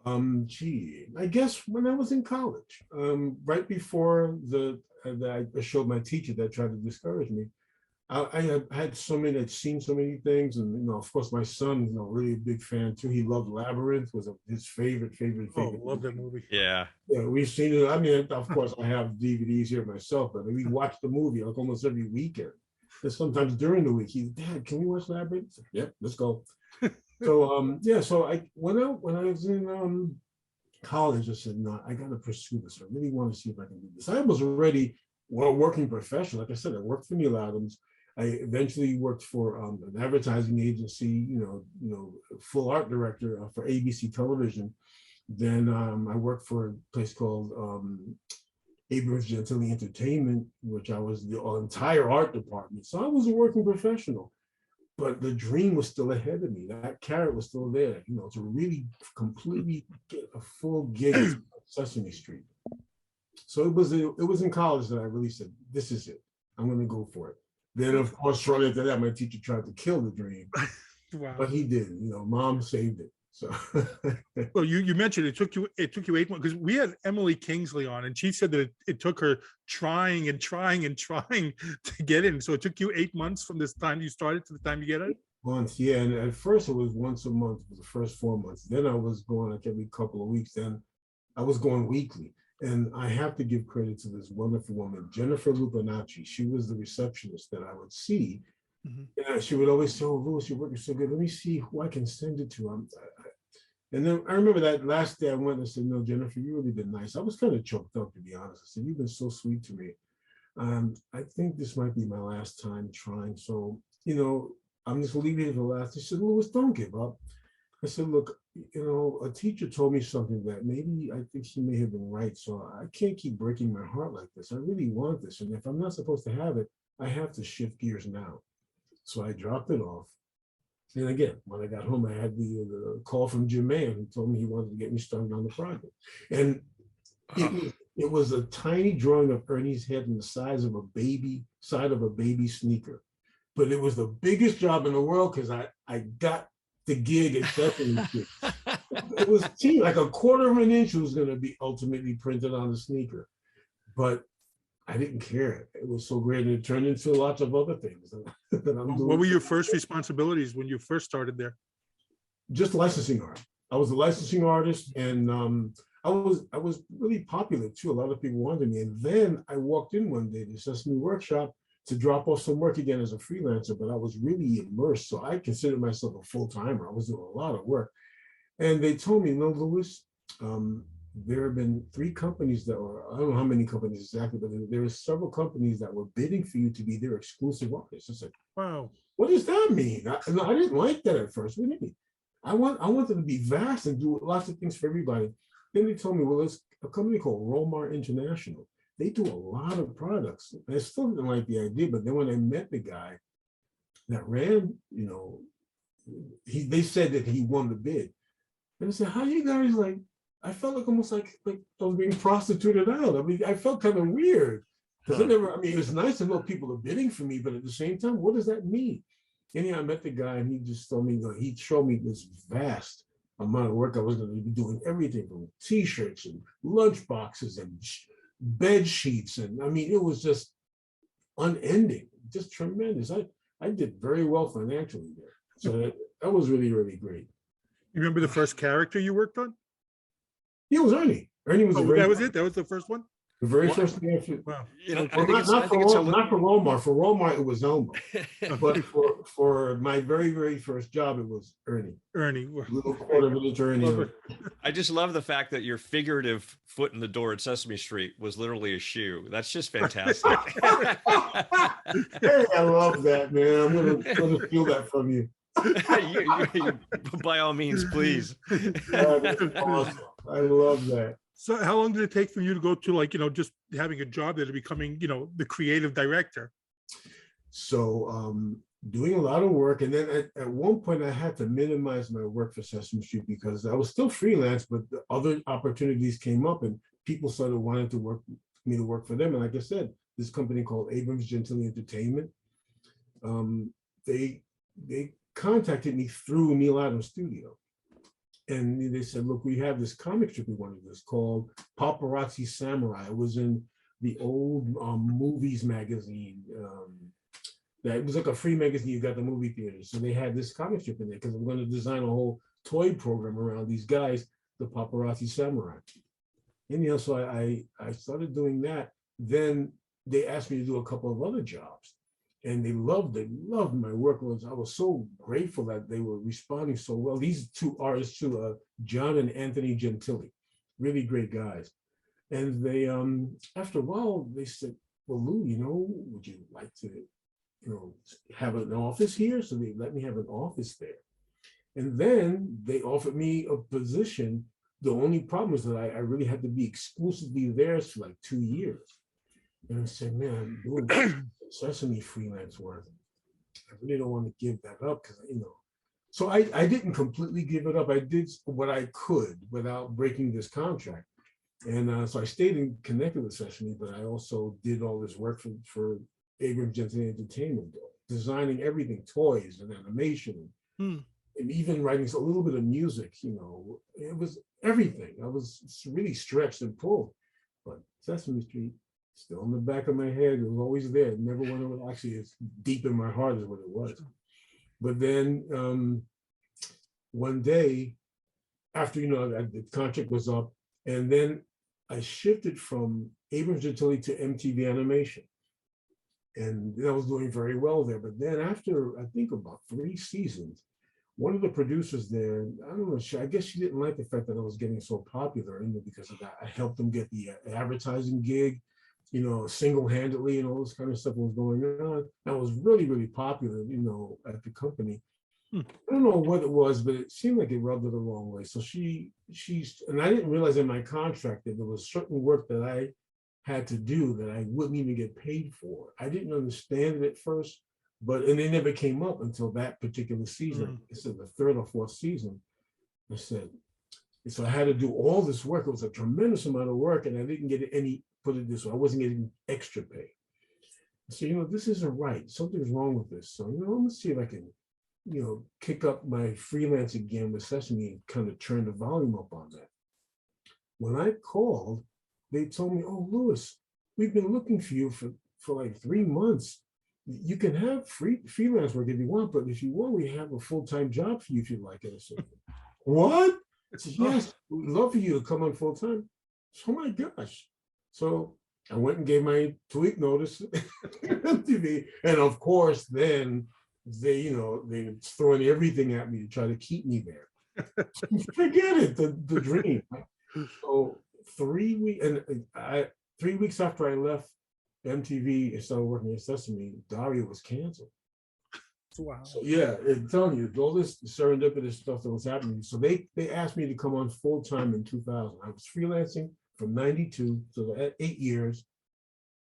I guess when I was in college, right before I showed my teacher that tried to discourage me. I had seen so many things, and of course my son, really a big fan too. He loved Labyrinth, was his favorite. Oh, love that movie. Yeah, we've seen it. I mean, of course I have DVDs here myself, but we watch the movie like almost every weekend. And sometimes during the week, Dad, can we watch Labyrinth? Yep, let's go. So so when I was in college, I said, no, I got to pursue this. I really want to see if I can do this. I was already working professional. Like I said, I worked for Neil Adams. I eventually worked for an advertising agency, full art director for ABC Television. Then I worked for a place called Abrams Gentili Entertainment, which I was the entire art department. So I was a working professional, but the dream was still ahead of me. That carrot was still there, to really completely get a full gig at Sesame Street. So it was in college that I really said, this is it. I'm going to go for it. Then, of course, shortly after that, my teacher tried to kill the dream. Wow. But he didn't. Mom saved it. So, well, you mentioned it took you 8 months, because we had Emily Kingsley on, and she said that it took her trying to get in. So it took you 8 months from this time you started to the time you get it. Months, yeah. And at first it was once a month for the first 4 months. Then I was going like every couple of weeks. Then I was going weekly. And I have to give credit to this wonderful woman, Jennifer Lupinacci. She was the receptionist that I would see. And she would always say, "Oh, Louis, your work is so good. Let me see who I can send it to." And then I remember that last day I went and said, "No, Jennifer, you really been nice." I was kind of choked up, to be honest. I said, "You've been so sweet to me. I think this might be my last time trying. So, I'm just leaving it for last." She said, "Louis, don't give up." I said, "Look, a teacher told me something that maybe I think she may have been right. So I can't keep breaking my heart like this. I really want this. And if I'm not supposed to have it, I have to shift gears now." So I dropped it off. And again, when I got home, I had the call from Jim Mann, who told me he wanted to get me started on the project. And it was a tiny drawing of Ernie's head in the size of a baby sneaker. But it was the biggest job in the world because I got the gig at Sesame Street. It was like a quarter of an inch was going to be ultimately printed on the sneaker. But I didn't care. It was so great. And it turned into lots of other things that I'm doing. What were your first responsibilities when you first started there? Just licensing art. I was a licensing artist, and I was really popular too. A lot of people wanted me. And then I walked in one day to Sesame Workshop to drop off some work again as a freelancer, but I was really immersed. So I considered myself a full-timer. I was doing a lot of work. And they told me, "No, Louis, there have been 3 companies that were, I don't know how many companies exactly, but there were several companies that were bidding for you to be their exclusive artist." I said, "Wow, what does that mean?" I didn't like that at first. What do you mean? I wanted to be vast and do lots of things for everybody. Then they told me, "Well, there's a company called Romar International. They do a lot of products." And I still didn't like the idea, but then when I met the guy that ran, they said that he won the bid. And I said, "How you guys like?" I felt like almost like I was being prostituted out. I mean, I felt kind of weird because it was nice to know people are bidding for me, but at the same time, what does that mean? Anyhow, I met the guy and he just told me, he showed me this vast amount of work I was going to be doing, everything from T-shirts and lunch boxes and bed sheets. And I mean, it was just unending, just tremendous. I did very well financially there. So that was really, really great. You remember the first character you worked on? It was Ernie. Ernie was that was it? That was the first one? The very first thing I Wow. not for Romar. For Romar, it was Elmo. But for my very, very first job, it was Ernie. Little quarter village Ernie. I just love the fact that your figurative foot in the door at Sesame Street was literally a shoe. That's just fantastic. Hey, I love that, man. I'm gonna steal that from you. you, by all means, please. Awesome. I love that. So how long did it take for you to go to just having a job there to becoming, the creative director? So doing a lot of work. And then at one point I had to minimize my work for Sesame Street because I was still freelance, but the other opportunities came up and people started wanting me to work for them. And like I said, this company called Abrams Gentili Entertainment, they contacted me through Neil Adams' studio. And they said, "Look, we have this comic strip we want to do. It's called Paparazzi Samurai." It was in the old movies magazine. That it was like a free magazine you got the movie theaters. So they had this comic strip in there because I'm going to design a whole toy program around these guys, the Paparazzi Samurai. And so I started doing that. Then they asked me to do a couple of other jobs. And they loved my work. I was so grateful that they were responding so well. These 2 artists too, John and Anthony Gentili, really great guys. And they, after a while, they said, "Well, Lou, would you like to, have an office here?" So they let me have an office there. And then they offered me a position. The only problem is that I really had to be exclusively theirs for like 2 years. And I said, "Man, I'm doing Sesame freelance work. I really don't want to give that up because, So I didn't completely give it up. I did what I could without breaking this contract. And so I stayed connected with Sesame, but I also did all this work for Abrams Gentili Entertainment, designing everything, toys and animation, and even writing a little bit of music. It was everything. I was really stretched and pulled. But Sesame Street, still in the back of my head, it was always there. It never went away. Actually, it's deep in my heart is what it was. But then one day, after the contract was up, and then I shifted from Abrams Utility to MTV Animation. And I was doing very well there. But then after, I think about 3 seasons, one of the producers there, I don't know, I guess she didn't like the fact that I was getting so popular, because of that. I helped them get the advertising gig, single-handedly, and all this kind of stuff was going on. I was really, really popular, at the company. I don't know what it was, but it seemed like it rubbed her the wrong way. So she's, and I didn't realize in my contract that there was certain work that I had to do that I wouldn't even get paid for. I didn't understand it at first, and they never came up until that particular season. It's in the 3rd or 4th season. I said, so I had to do all this work. It was a tremendous amount of work, and I didn't get any, put it this way, I wasn't getting extra pay. So, this isn't right. Something's wrong with this. So, let me see if I can, kick up my freelance again with Sesame and kind of turn the volume up on that. When I called, they told me, "Oh, Louis, we've been looking for you for like 3 months. You can have freelance work if you want, but if you want, we have a full-time job for you if you like it." I said, "What?" I said, "Yes, we'd love for you to come on full-time." Oh my gosh. So I went and gave my 2-week notice to MTV. And of course, then they throwing everything at me to try to keep me there. Forget it, the dream. So 3 weeks, and 3 weeks after I left MTV and started working at Sesame, Daria was canceled. Wow. So yeah, I'm telling you, all this serendipitous stuff that was happening. So they asked me to come on full time in 2000. I was freelancing from 92, so 8 years.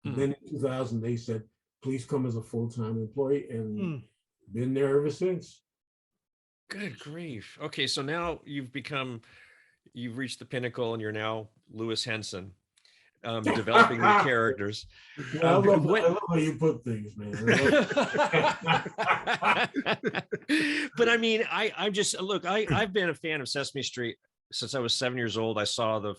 Then in 2000, they said, "Please come as a full-time employee," and been there ever since. Good grief. Okay, so now you've reached the pinnacle, and you're now Louis Henson, developing new characters. Yeah, I love how you put things, man. But I mean, I'm just, look, I've been a fan of Sesame Street since I was 7 years old. I saw the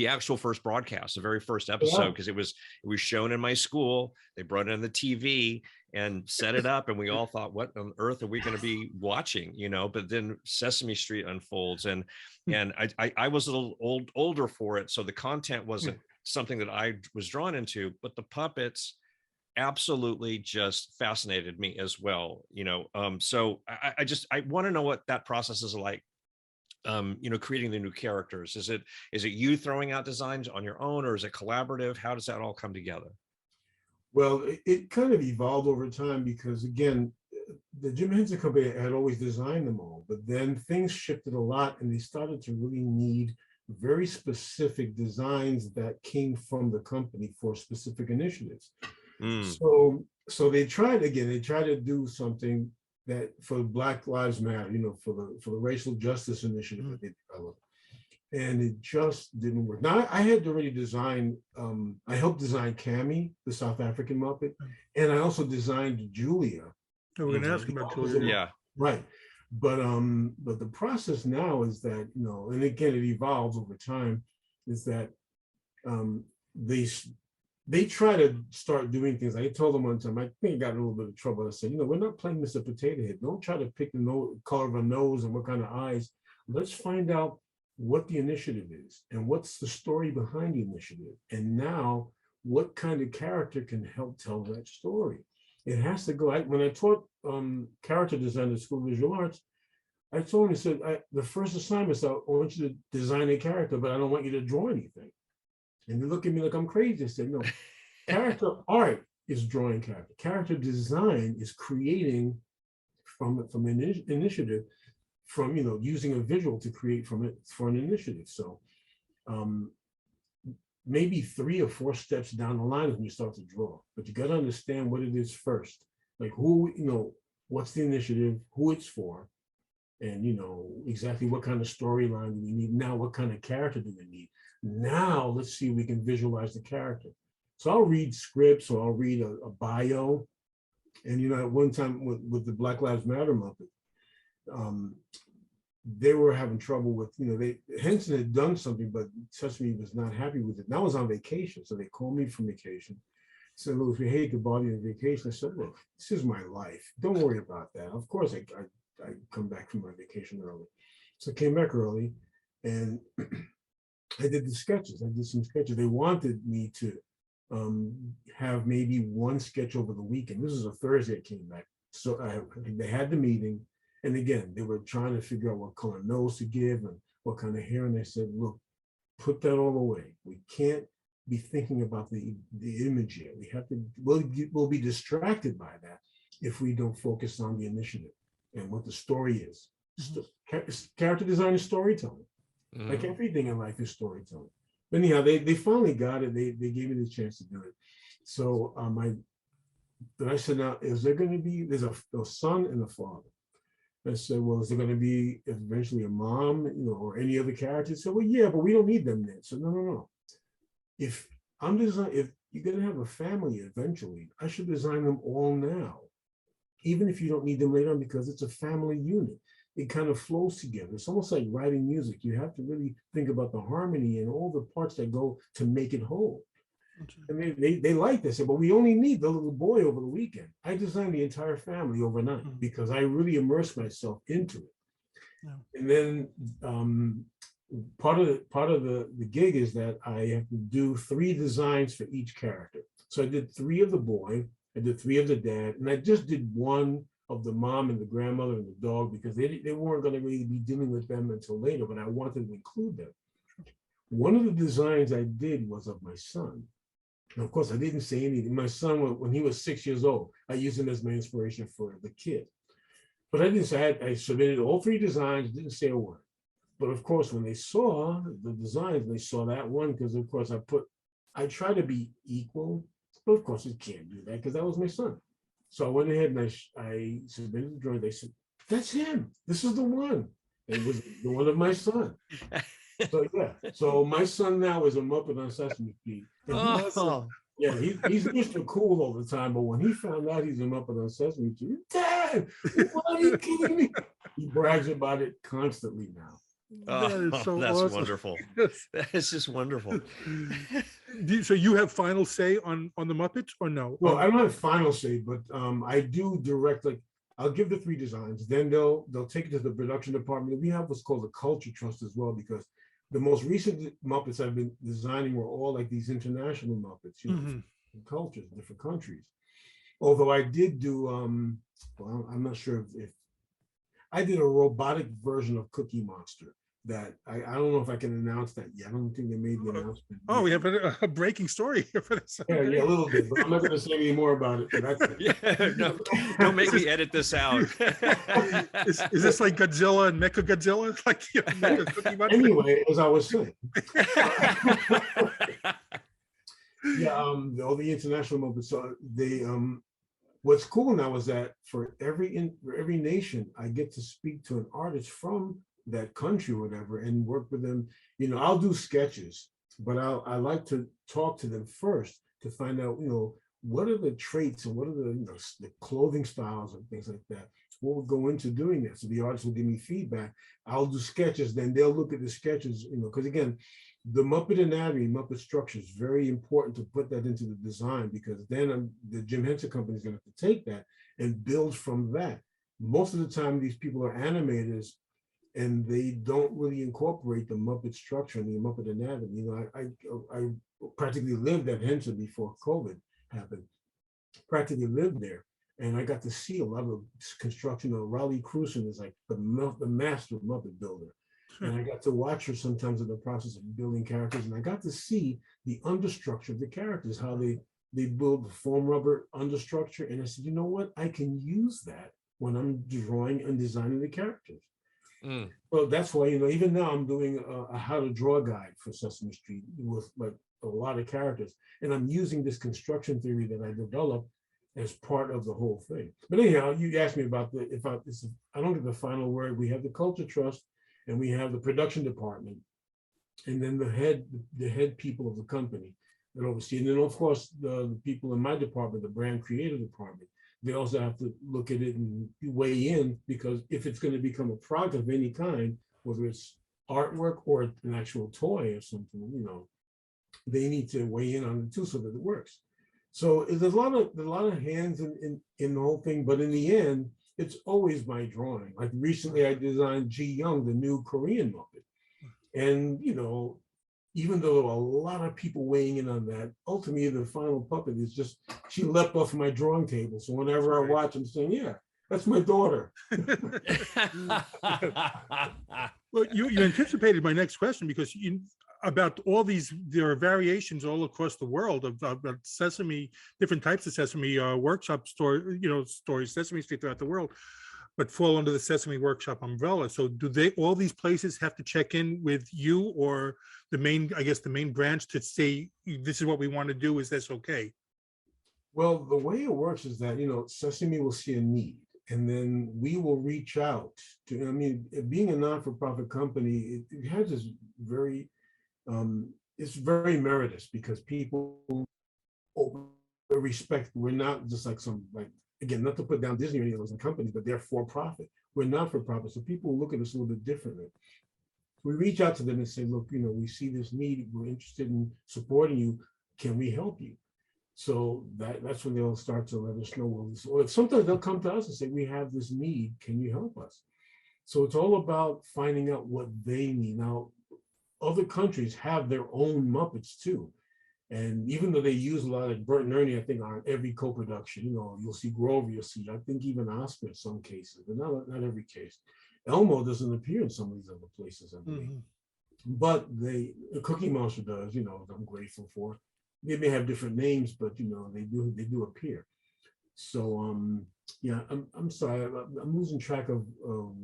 actual first broadcast, the very first episode, because it was shown in my school. They brought it on the TV and set it up, and we all thought, what on earth are we going to be watching? But then Sesame Street unfolds, and I was a little older for it, so the content wasn't something that I was drawn into, but the puppets absolutely just fascinated me as well. So I want to know what that process is like. Creating the new characters. Is it you throwing out designs on your own, or is it collaborative? How does that all come together? Well, it kind of evolved over time, because again, the Jim Henson Company had always designed them all, but then things shifted a lot, and they started to really need very specific designs that came from the company for specific initiatives. So they tried to do something that for Black Lives Matter, for the racial justice initiative that they developed, and it just didn't work. Now I had already designed, I helped design Cammy, the South African Muppet, and I also designed Julia. Oh, we're gonna ask about Julia. Yeah, right. But the process now is that, and again, it evolves over time, is that they try to start doing things. I told them one time, I think I got in a little bit of trouble. I said, we're not playing Mr. Potato Head. Don't try to pick the color of a nose and what kind of eyes. Let's find out what the initiative is and what's the story behind the initiative. And now, what kind of character can help tell that story? It has to go. When I taught character design at School of Visual Arts, I told them, I said, the first assignment is I want you to design a character, but I don't want you to draw anything. And they look at me like I'm crazy. I said, no, character art is drawing character. Character design is creating from an initiative, from using a visual to create from it for an initiative. So maybe 3 or 4 steps down the line when you start to draw, but you got to understand what it is first. Like what's the initiative, who it's for, and exactly what kind of storyline do we need. Now, what kind of character do we need? Now, let's see if we can visualize the character. So I'll read scripts, or I'll read a bio. And, at one time with the Black Lives Matter Muppet, they were having trouble with, Henson had done something, but Sesame was not happy with it. And I was on vacation, so they called me from vacation. Said, "Look, we hate to bother you on vacation." I said, "Look, this is my life. Don't worry about that." Of course, I come back from my vacation early. So I came back early, and I did the sketches. I did some sketches. They wanted me to have maybe one sketch over the weekend. This is a Thursday I came back. So they had the meeting. And again, they were trying to figure out what color nose to give and what kind of hair. And they said, look, put that all away. We can't be thinking about the image here. We have to, we'll be distracted by that if we don't focus on the initiative and what the story is. Character design is storytelling. Like everything in life is storytelling. But anyhow, they finally got it. They gave me the chance to do it. So I said, now, is there going to be, there's a son and a father. I said, well, is there going to be eventually a mom, or any other character? He said, well, yeah, but we don't need them then. So no. If you're going to have a family eventually, I should design them all now, even if you don't need them later on, because it's a family unit. It kind of flows together. It's almost like writing music. You have to really think about the harmony and all the parts that go to make it whole. And they like this, but we only need the little boy over the weekend. I designed the entire family overnight because I really immersed myself into it. And then part of the gig is that I have to do 3 designs for each character. So I did 3 of the boy, I did 3 of the dad, and I just did 1 of the mom and the grandmother and the dog because they weren't going to really be dealing with them until later, but I wanted to include them. One of the designs I did was of my son. And of course, I didn't say anything. My son, when he was 6 years old, I used him as my inspiration for the kid. But I didn't say, I submitted all 3 designs, didn't say a word. But of course, when they saw the designs, they saw that one, because of course I try to be equal, but of course you can't do that because that was my son. So I went ahead and I submitted the drawing. They said, that's him. This is the one. It was the one of my son. So yeah. So my son now is a Muppet on Sesame Street. Yeah, he's Mr. Cool all the time, but when he found out he's a Muppet on Sesame Street, Dad, why are you kidding me? He brags about it constantly now. That is so that's awesome. Wonderful. That is just wonderful. So you have final say on the Muppets or no? Well, I don't have final say, but I do direct. Like, I'll give the 3 designs, then they'll take it to the production department. We have what's called a culture trust as well, because the most recent Muppets I've been designing were all like these international Muppets, different cultures, different countries. Although I did do, well, I'm not sure if I did a robotic version of Cookie Monster that I don't know if I can announce that yet. I don't think they made the announcement. Oh, we have a breaking story here for this. Yeah, a little bit, but I'm not going to say any more about it. No, don't make me edit this out. Is this like Godzilla and Mecha Godzilla? Like, Cookie Monster? Anyway, as I was saying, yeah, all the international Muppets. So they, what's cool now is that for every nation, I get to speak to an artist from that country or whatever and work with them. I'll do sketches, but I like to talk to them first to find out, what are the traits and what are the clothing styles and things like that. What would go into doing that? So the artist will give me feedback. I'll do sketches, then they'll look at the sketches, because again, the Muppet anatomy, Muppet structure is very important to put that into the design, because then the Jim Henson Company is going to have to take that and build from that. Most of the time, these people are animators and they don't really incorporate the Muppet structure and the Muppet anatomy. I practically lived at Henson before COVID happened. Practically lived there, and I got to see a lot of construction. Raleigh Cruson is like the master Muppet builder. And I got to watch her sometimes in the process of building characters, and I got to see the understructure of the characters, how they build the foam rubber understructure. And I said, you know what? I can use that when I'm drawing and designing the characters. Well, that's why, even now I'm doing a how to draw guide for Sesame Street with like a lot of characters. And I'm using this construction theory that I developed as part of the whole thing. But anyhow, you asked me about I don't get the final word. We have the culture trust, and we have the production department, and then the head people of the company that oversee. And then of course the people in my department, the brand creative department, they also have to look at it and weigh in, because if it's going to become a product of any kind, whether it's artwork or an actual toy or something, they need to weigh in on it too, so that it works. So there's a lot of hands in the whole thing, but in the end, it's always my drawing. Like recently I designed Ji Young, the new Korean Muppet. And, even though there were a lot of people weighing in on that, ultimately the final puppet is just, she leapt off my drawing table. So whenever I watch, I'm saying, yeah, that's my daughter. Well, you anticipated my next question, because about all these, there are variations all across the world of Sesame, different types of Sesame Workshop stories, Sesame Street throughout the world, but fall under the Sesame Workshop umbrella. So do all these places have to check in with you, or the main branch, to say, this is what we want to do, is this okay? Well, the way it works is that, Sesame will see a need, and then we will reach out to, being a non-for-profit company, it has this very, it's very meritorious, because people respect, we're not just like again, not to put down Disney or any of those companies, but they're for profit. We're not for profit. So people look at us a little bit differently. We reach out to them and say, look, we see this need. We're interested in supporting you. Can we help you? So that's when they'll start to let us know. Or sometimes they'll come to us and say, we have this need. Can you help us? So it's all about finding out what they need. Now, other countries have their own Muppets too. And even though they use a lot of Bert and Ernie, I think, on every co-production, you'll see Grover, you'll see, I think, even Oscar in some cases, but not every case. Elmo doesn't appear in some of these other places, I believe. But the Cookie Monster does, I'm grateful for. They may have different names, but they do appear. So yeah, I'm sorry, I'm losing track of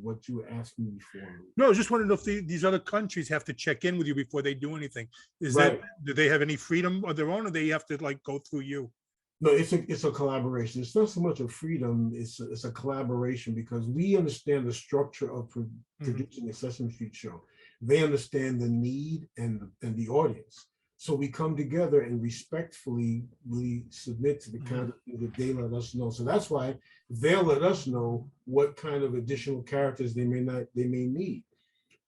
what you were asking me before. No, I was just wondering if these other countries have to check in with you before they do anything. Do they have any freedom of their own, or they have to go through you? No, it's a collaboration. It's not so much a freedom, it's a collaboration, because we understand the structure of producing a Sesame Street show. They understand the need and the audience. So we come together and respectfully we submit to the kind of thing that they let us know. So that's why they'll let us know what kind of additional characters they may need.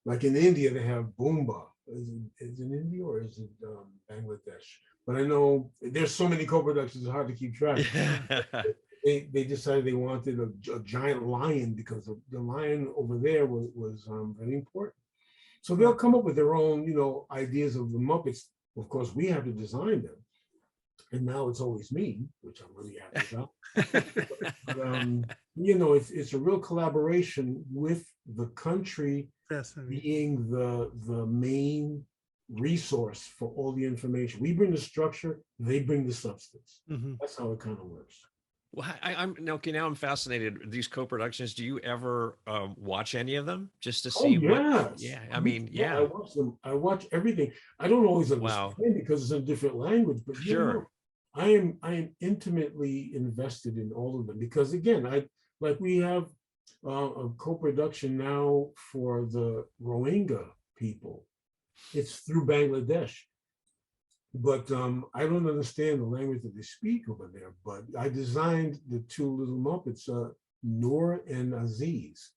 Like in India, they have Boomba. Is it India or is it Bangladesh? But I know there's so many co-productions, it's hard to keep track. They decided they wanted a giant lion, because the lion over there was very important. So they'll come up with their own, ideas of the Muppets. Of course, we have to design them. And now it's always me, which I'm really happy about. But, it's a real collaboration with the country being the main resource for all the information. We bring the structure, they bring the substance. That's how it kind of works. Well, now I'm fascinated. These co-productions, do you ever watch any of them just to see what? Yeah, I watch them. I watch everything. I don't always understand because it's in a different language, but I am intimately invested in all of them, because again, we have a co-production now for the Rohingya people. It's through Bangladesh. But I don't understand the language that they speak over there. But I designed the two little Muppets, Noor and Aziz.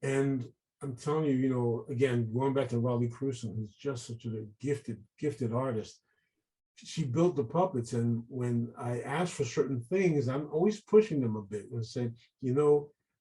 And I'm telling you, again, going back to Raleigh Crusoe, who's just such a gifted artist. She built the puppets, and when I asked for certain things, I'm always pushing them a bit and saying,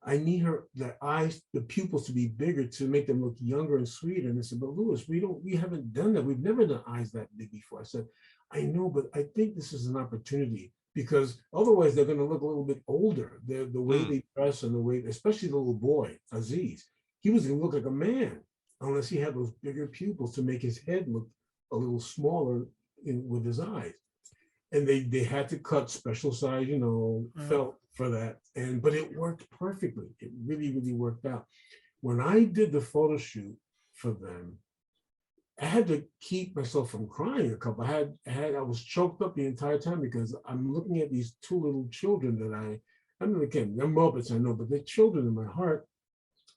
I need the eyes, the pupils to be bigger to make them look younger and sweeter. And I said, but Louis, we haven't done that. We've never done eyes that big before. I said, I know, but I think this is an opportunity, because otherwise they're going to look a little bit older. The way they dress and the way, especially the little boy, Aziz, he was going to look like a man unless he had those bigger pupils to make his head look a little smaller with his eyes. And they had to cut special size, felt for that. But it worked perfectly. It really, really worked out. When I did the photo shoot for them, I had to keep myself from crying a couple. I was choked up the entire time, because I'm looking at these two little children that again, they're Muppets, I know, but they're children in my heart.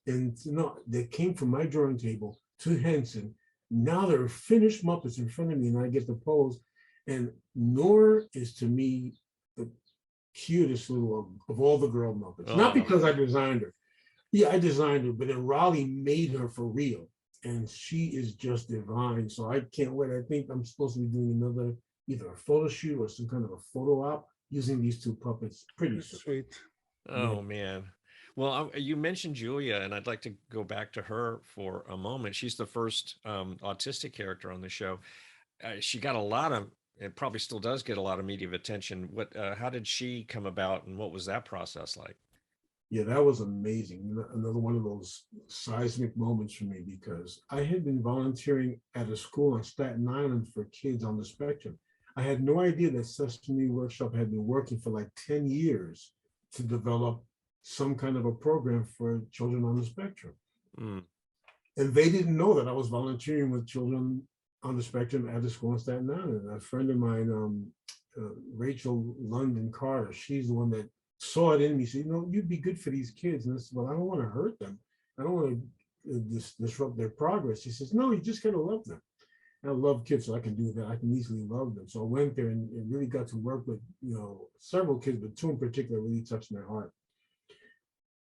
And they came from my drawing table to Henson. Now they're finished Muppets in front of me, and I get to pose. And Noor is, to me, the cutest little of all the girl Muppets. Not because I designed her. Yeah, I designed her, but then Raleigh made her for real. And she is just divine. So I can't wait. I think I'm supposed to be doing either a photo shoot or some kind of a photo op using these two puppets. Pretty sweet. Oh, man. Well, you mentioned Julia, and I'd like to go back to her for a moment. She's the first autistic character on the show. She got a lot of, it probably still does get a lot of media attention. How did she come about, and what was that process like? Yeah, that was amazing. Another one of those seismic moments for me, because I had been volunteering at a school on Staten Island for kids on the spectrum. I had no idea that Sesame Workshop had been working for like 10 years to develop some kind of a program for children on the spectrum. Mm. And they didn't know that I was volunteering with children on the spectrum at the school in Staten Island. A friend of mine, Rachel London Carter, she's the one that saw it in me. Said, you'd be good for these kids. And I said, well, I don't want to hurt them. I don't want to disrupt their progress. She says, no, you just got to love them. And I love kids, so I can do that. I can easily love them. So I went there and really got to work with, several kids, but two in particular really touched my heart.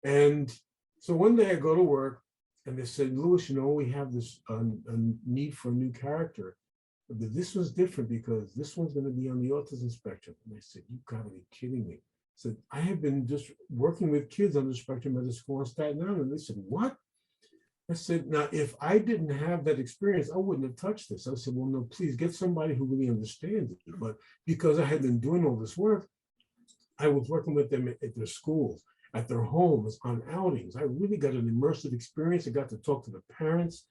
And so one day I go to work and they said, Louis, we have this a need for a new character. But this was different because this one's going to be on the autism spectrum. And I said, you gotta be kidding me. I said, I have been just working with kids on the spectrum at a school in Staten Island. And they said, what? I said, now, if I didn't have that experience, I wouldn't have touched this. I said, well, no, please get somebody who really understands it. But because I had been doing all this work, I was working with them at their schools, at their homes, on outings. I really got an immersive experience. I got to talk to the parents.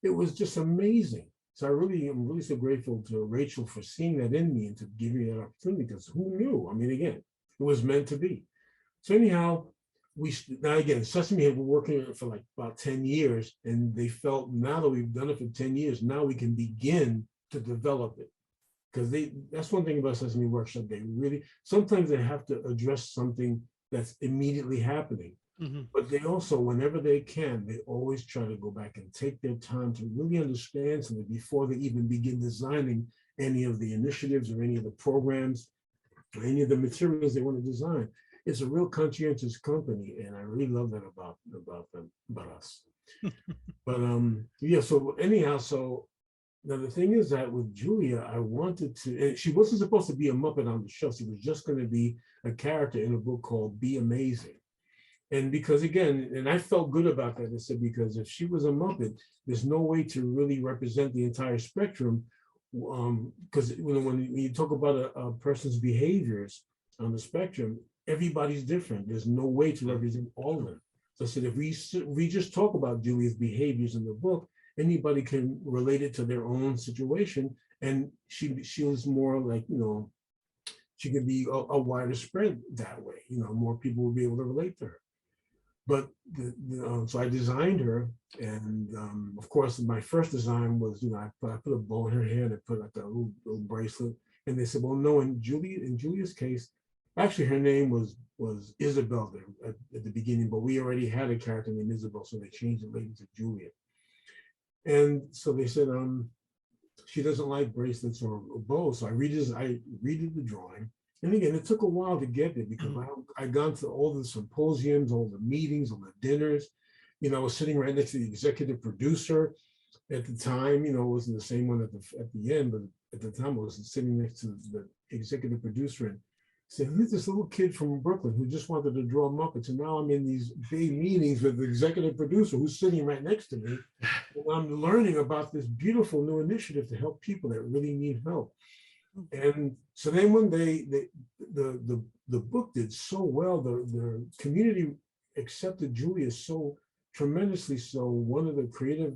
It was just amazing. So I'm really so grateful to Rachel for seeing that in me and to give me that opportunity, because who knew? I mean, again, it was meant to be. So anyhow, now again, Sesame had been working for like about 10 years, and they felt now that we've done it for 10 years, now we can begin to develop it. Because that's one thing about Sesame Workshop, they really, sometimes they have to address something that's immediately happening. Mm-hmm. But they also, whenever they can, they always try to go back and take their time to really understand something before they even begin designing any of the initiatives or any of the programs or any of the materials they want to design. It's a real conscientious company, and I really love that about them, about us. But yeah, so anyhow, so now the thing is that with Julia, I wanted to, and she wasn't supposed to be a Muppet on the show. She was just going to be a character in a book called Be Amazing. And because again, and I felt good about that, I said, because if she was a Muppet, there's no way to really represent the entire spectrum. Because when you talk about a person's behaviors on the spectrum, everybody's different. There's no way to represent all of them. So I said, if we just talk about Julia's behaviors in the book, anybody can relate it to their own situation. And she was more like, she could be a wider spread that way. More people will be able to relate to her. But so I designed her, and of course, my first design was, I put a bow in her hair, and I put like a little bracelet. And they said, well, no, in Julia's case, actually, her name was Isabel at the beginning, but we already had a character named Isabel, so they changed it later to Julia. And so they said, she doesn't like bracelets or bows, so I redid the drawing. And again, it took a while to get there because I'd gone to all the symposiums, all the meetings, all the dinners. I was sitting right next to the executive producer at the time. It wasn't the same one at the end, but at the time I was sitting next to the executive producer and said, here's this little kid from Brooklyn who just wanted to draw Muppets. And now I'm in these big meetings with the executive producer who's sitting right next to me. And I'm learning about this beautiful new initiative to help people that really need help. And so then one day, the book did so well, the community accepted Julia so tremendously so, one of the creative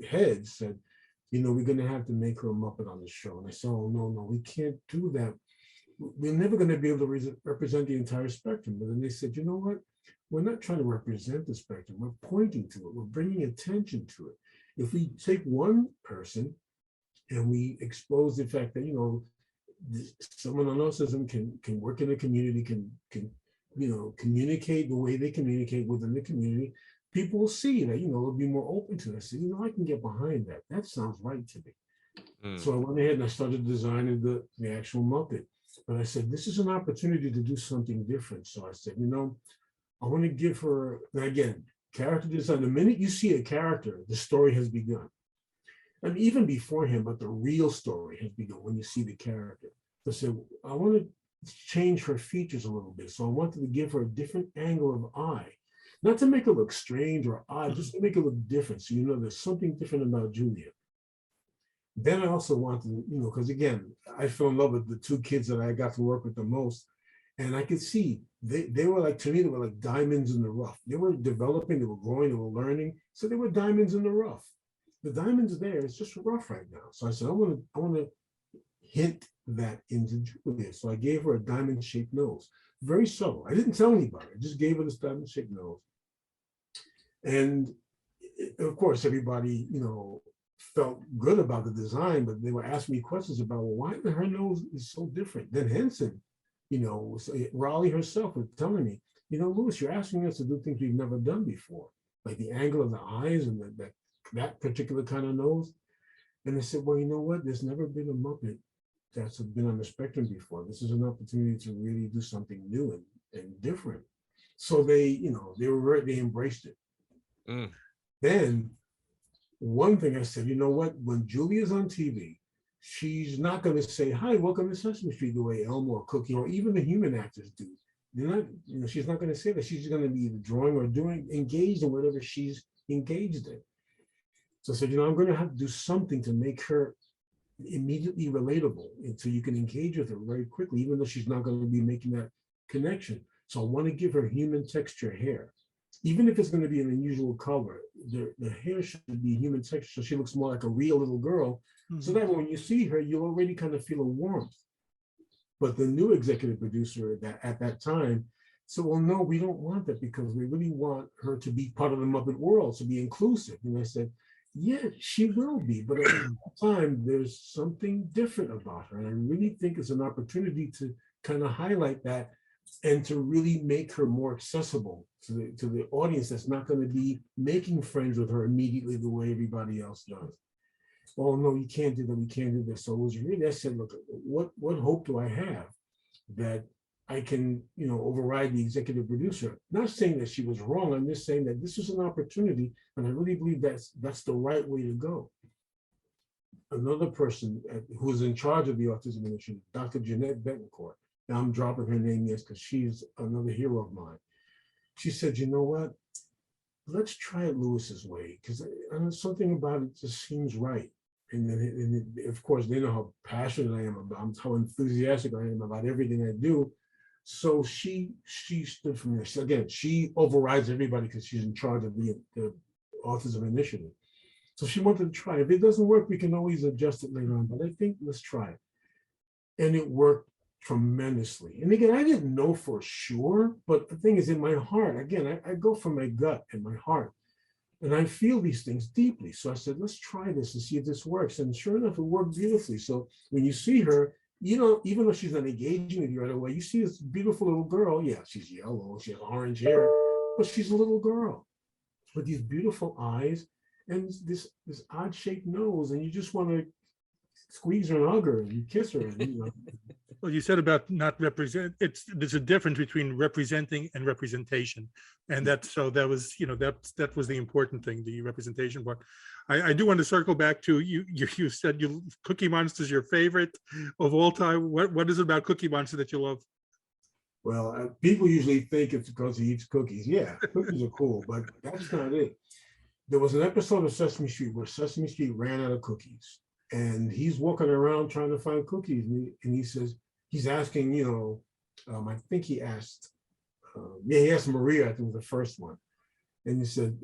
heads said, we're going to have to make her a Muppet on the show. And I said, oh, no, we can't do that. We're never going to be able to represent the entire spectrum. But then they said, you know what? We're not trying to represent the spectrum. We're pointing to it. We're bringing attention to it. If we take one person and we expose the fact that, someone on autism can work in the community, can communicate the way they communicate within the community, people will see that, they'll be more open to it. Say, I can get behind that. That sounds right to me. So I went ahead and I started designing the actual Muppet. But I said, this is an opportunity to do something different. So I said, I want to give her, and again, character design. The minute you see a character, the story has begun. And even beforehand, but the real story has begun when you see the character. So I said, I want to change her features a little bit. So I wanted to give her a different angle of eye. not to make it look strange or odd, just to make it look different. So, there's something different about Julia. Then I also wanted, because again, I fell in love with the two kids that I got to work with the most. And I could see they were like, to me, they were like diamonds in the rough. They were developing, they were growing, they were learning. So they were diamonds in the rough. The diamond's there, it's just rough right now. So I said, I want to hint that into Julia. So I gave her a diamond-shaped nose. Very subtle. I didn't tell anybody. I just gave her this diamond-shaped nose. And of course, everybody, felt good about the design, but they were asking me questions about, well, why her nose is so different. Then Henson, Raleigh herself was telling me, Louis, you're asking us to do things we've never done before, like the angle of the eyes and that particular kind of nose. And I said, well, you know what? There's never been a Muppet that's been on the spectrum before. This is an opportunity to really do something new and different. So they embraced it. Mm. Then one thing I said, you know what? When Julia's on TV, she's not going to say, hi, welcome to Sesame Street, the way Elmo or Cookie or even the human actors do. They're not, she's not going to say that. She's going to be either drawing or engaged in whatever she's engaged in. So I said, I'm going to have to do something to make her immediately relatable and so you can engage with her very quickly, even though she's not going to be making that connection. So I want to give her human texture hair. Even if it's going to be an unusual color, the hair should be human texture, so she looks more like a real little girl. Mm-hmm. So that when you see her, you'll already kind of feel a warmth. But the new executive producer at that time said, well, no, we don't want that because we really want her to be part of the Muppet world, to be inclusive. And I said, yeah, she will be, but at the time, there's something different about her. And I really think it's an opportunity to kind of highlight that and to really make her more accessible to the audience that's not going to be making friends with her immediately the way everybody else does. Oh, no, you can't do that. We can't do this. So it was really, I said, look, what hope do I have that I can, override the executive producer? Not saying that she was wrong. I'm just saying that this is an opportunity, and I really believe that's the right way to go. Another person who's in charge of the Autism Initiative, Dr. Jeanette Betancourt. Now I'm dropping her name, yes, because she's another hero of mine. She said, you know what? Let's try it Lewis's way, because something about it just seems right. And of course, they know how passionate I am about, how enthusiastic I am about everything I do. So she stood for me. She overrides everybody because she's in charge of the Autism Initiative. So she wanted to try. If it doesn't work, we can always adjust it later on. But I think let's try it. And it worked tremendously. And again, I didn't know for sure, but the thing is, in my heart, again, I go from my gut and my heart, and I feel these things deeply. So I said, let's try this and see if this works. And sure enough, it worked beautifully. So when you see her, even though she's not engaging with you right away, you see this beautiful little girl. Yeah, she's yellow, she has orange hair, but she's a little girl with these beautiful eyes and this odd shaped nose, and you just want to squeeze her and hug her and kiss her. And, Well, you said about not represent. There's a difference between representing and representation, and that was that was the important thing, the representation part. I do want to circle back to you. You said Cookie Monster is your favorite of all time. What is it about Cookie Monster that you love? Well, people usually think it's because he eats cookies. Yeah, cookies are cool, but that's not it. There was an episode of Sesame Street where Sesame Street ran out of cookies, and he's walking around trying to find cookies, and he says. He's asking, I think he asked, he asked Maria, I think was the first one. And he said,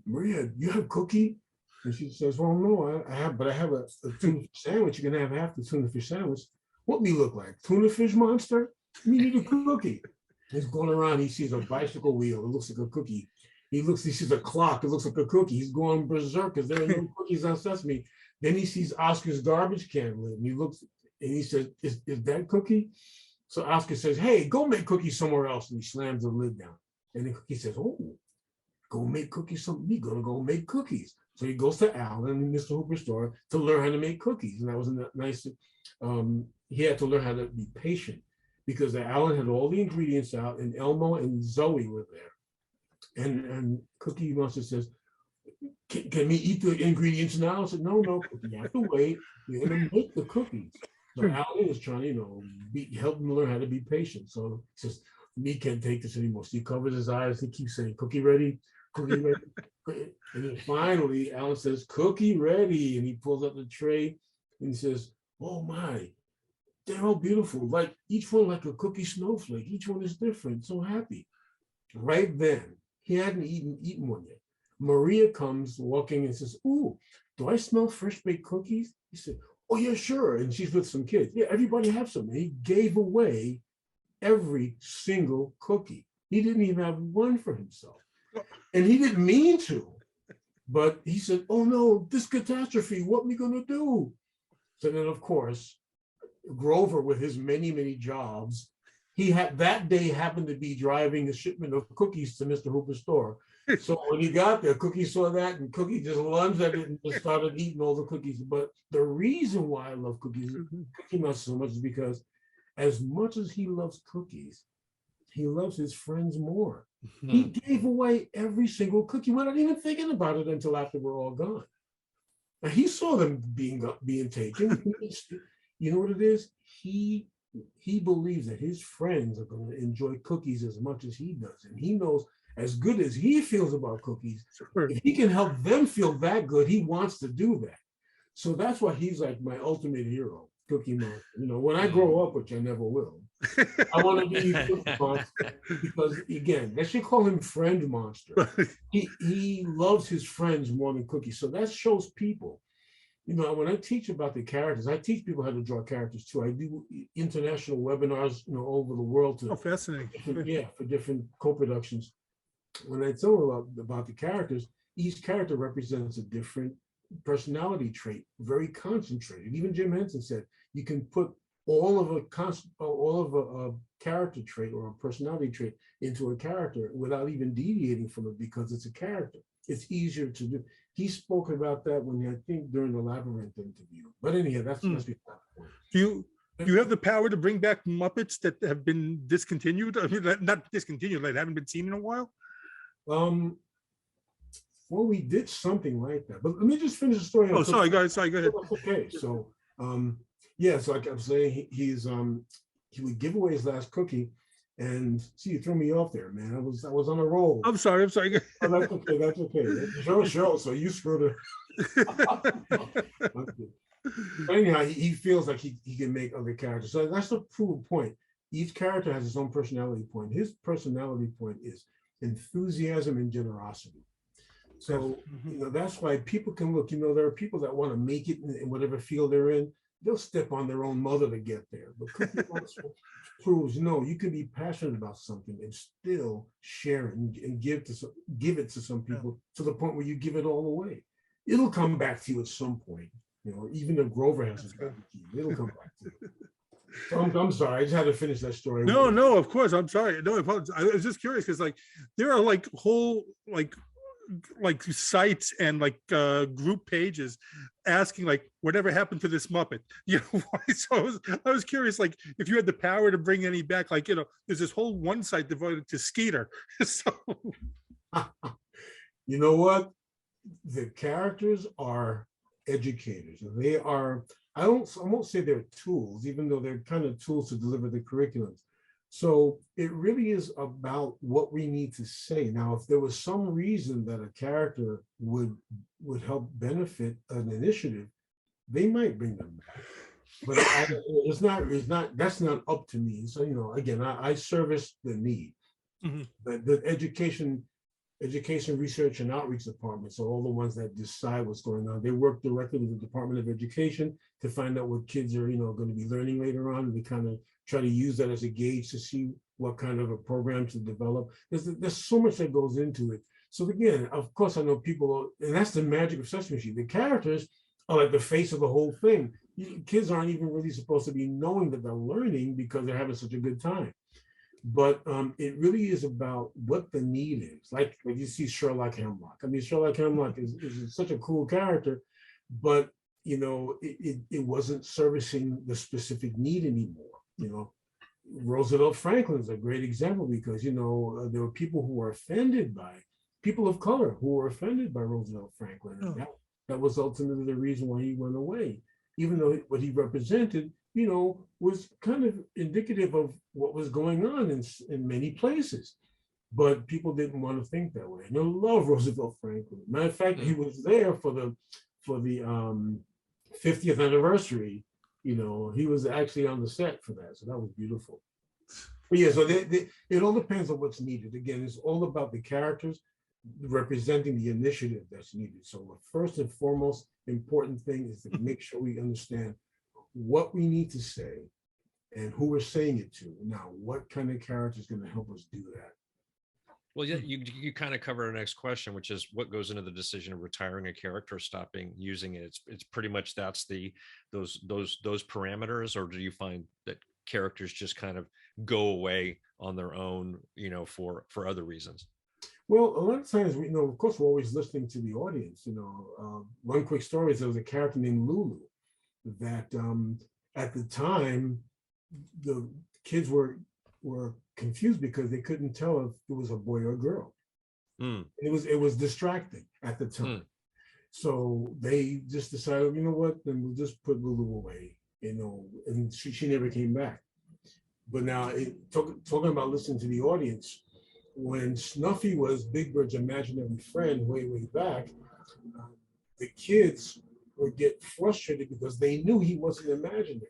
Maria, you have cookie? And she says, well, no, I have a tuna fish sandwich. You can have half the tuna fish sandwich. What me look like? Tuna fish monster? Me need a cookie. He's going around, he sees a bicycle wheel. It looks like a cookie. He sees a clock. It looks like a cookie. He's going berserk because there are no cookies on Sesame. Then he sees Oscar's garbage can lid, and he looks, and he says, is that cookie? So Oscar says, hey, go make cookies somewhere else. And he slams the lid down. And the cookie says, oh, go make cookies. We're going to go make cookies. So he goes to Alan in Mr. Hooper's store to learn how to make cookies. And that was a nice, he had to learn how to be patient because Alan had all the ingredients out and Elmo and Zoe were there. And Cookie Monster says, can we eat the ingredients now? I said, no, you have to wait. You're going to make the cookies. So Alan is trying to, help him learn how to be patient. So he says, me can't take this anymore. So he covers his eyes. He keeps saying, cookie ready, cookie ready. And then finally, Alan says, cookie ready. And he pulls up the tray and he says, oh my, they're all beautiful. Like each one like a cookie snowflake. Each one is different. So happy. Right then, he hadn't eaten one yet. Maria comes walking and says, ooh, do I smell fresh baked cookies? He said, oh yeah, sure. And she's with some kids. Yeah, everybody have some. And he gave away every single cookie. He didn't even have one for himself. And he didn't mean to, but he said, oh no, this catastrophe, what are we gonna do? So then of course, Grover with his many, many jobs, he had that day happened to be driving a shipment of cookies to Mr. Hooper's store. So when he got there, Cookie saw that and Cookie just lunged at it and just started eating all the cookies. But the reason why I love cookies, Cookie Monster so much is because as much as he loves cookies, he loves his friends more. He gave away every single cookie. We're not even thinking about it until after we're all gone. Now he saw them being taken. You know what it is? He believes that his friends are going to enjoy cookies as much as he does. And he knows as good as he feels about cookies, if he can help them feel that good, he wants to do that. So that's why he's like my ultimate hero, Cookie Monster. You know, when I grow up, which I never will, I want to be Cookie Monster because, again, they should call him Friend Monster. He loves his friends more than cookies. So that shows people. You know, when I teach about the characters, I teach people how to draw characters too. I do international webinars, you know, over the world to fascinating. For different co-productions. When I tell them about the characters, each character represents a different personality trait, very concentrated. Even Jim Henson said you can put all of a character trait or a personality trait into a character without even deviating from it because it's a character. It's easier to do. He spoke about that when I think during the Labyrinth interview. But anyhow, that's the point. Do you have the power to bring back Muppets that have been discontinued? I mean, not discontinued, like haven't been seen in a while? Well, we did something like that, but let me just finish the story. Oh, sorry, guys. Sorry, go ahead. Okay, so so like I'm saying, he would give away his last cookie, and see, you threw me off there, man. I was on a roll. I'm sorry. Oh, that's okay. That's okay. Show. So you screwed it. Anyhow, he feels like he can make other characters. So that's the proof point. Each character has his own personality point. His personality point is enthusiasm and generosity. So, you know, that's why people can look, you know, there are people that want to make it in whatever field they're in. They'll step on their own mother to get there. But Cookie Monster proves, no, you can be passionate about something and still share it and give it to some people to the point where you give it all away. It'll come back to you at some point. You know, even if Grover hasn't gotten to you, it'll come back to you. So I'm sorry, I just had to finish that story. No, of course. I'm sorry. No, I was just curious because like there are like whole like sites and like group pages asking like whatever happened to this Muppet, you know. So I was curious, like if you had the power to bring any back, like, you know, there's this whole one site devoted to Skeeter. So you know what, the characters are educators. They are, I won't say they're tools, even though they're kind of tools to deliver the curriculums. So it really is about what we need to say. Now, if there was some reason that a character would help benefit an initiative, they might bring them back. But it's not, that's not up to me. So, you know, again, I service the need. The education research and outreach departments are all the ones that decide what's going on. They work directly with the Department of Education to find out what kids are, you know, going to be learning later on. We kind of try to use that as a gauge to see what kind of a program to develop. There's so much that goes into it. So again, of course, I know people, and that's the magic of Sesame Street. The characters are like the face of the whole thing. Kids aren't even really supposed to be knowing that they're learning because they're having such a good time. But it really is about what the need is. Like you see Sherlock Hemlock. I mean, Sherlock Hemlock is such a cool character, but you know, it wasn't servicing the specific need anymore. You know, Roosevelt Franklin is a great example because, you know, there were people who were offended by, people of color who were offended by Roosevelt Franklin. And that was ultimately the reason why he went away. Even though what he represented, was kind of indicative of what was going on in many places. But people didn't want to think that way. And I love Roosevelt Franklin. Matter of fact, he was there for the 50th anniversary. He was actually on the set for that. So that was beautiful. But yeah, so it all depends on what's needed. Again, it's all about the characters representing the initiative that's needed. So the first and foremost important thing is to make sure we understand what we need to say and who we're saying it to. Now, what kind of character is going to help us do that? Well, yeah, you kind of cover our next question, which is what goes into the decision of retiring a character, or stopping using it. It's pretty much that's those parameters, or do you find that characters just kind of go away on their own, for other reasons? Well, a lot of times of course, we're always listening to the audience. One quick story is there was a character named Lulu that at the time the kids were confused because they couldn't tell if it was a boy or a girl. It was distracting at the time. So they just decided, you know what, then we'll just put Lulu away, and she never came back. But now talking about listening to the audience, when Snuffy was Big Bird's imaginary friend way back, the kids would get frustrated because they knew he wasn't imaginary.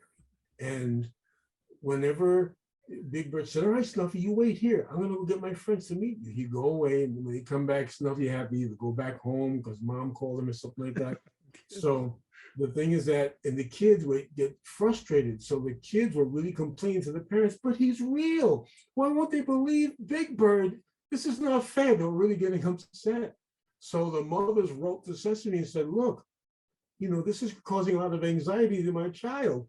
And whenever Big Bird said, all right, Snuffy, you wait here. I'm going to go get my friends to meet you. He'd go away, and when he come back, Snuffy happy to go back home because mom called him or something like that. So the thing is that, and the kids would get frustrated. So the kids were really complaining to the parents, but he's real. Why won't they believe Big Bird? This is not fair. They were really getting upset. So the mothers wrote to Sesame and said, look, this is causing a lot of anxiety to my child.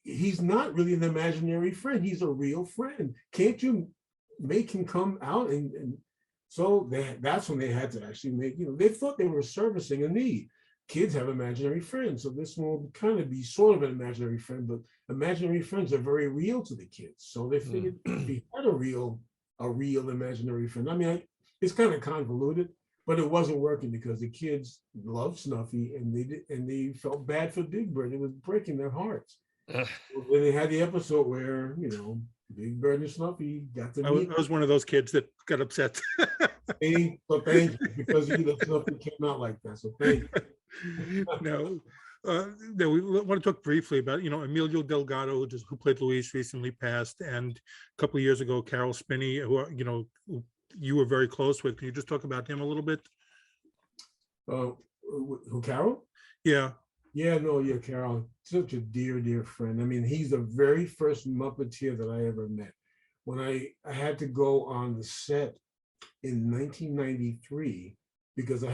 He's not really an imaginary friend. He's a real friend. Can't you make him come out? And so that's when they had to actually make, they thought they were servicing a need. Kids have imaginary friends. So this one will kind of be sort of an imaginary friend, but imaginary friends are very real to the kids. So they figured if he had a real imaginary friend. I mean, it's kind of convoluted, but it wasn't working because the kids loved Snuffy and they felt bad for Big Bird. It was breaking their hearts. Then they had the episode where, Big Bird and Snuffy got to meet. I was one of those kids that got upset. Thank you, because Snuffy came out like that. So thank you. No, we want to talk briefly about, Emilio Delgado, who played Luis, recently passed, and a couple of years ago, Carol Spinney, who you were very close with. Can you just talk about him a little bit? Who, Carol? Yeah. Yeah, Carol, such a dear friend. I mean, he's the very first Muppeteer that I ever met. When I had to go on the set in 1993, because I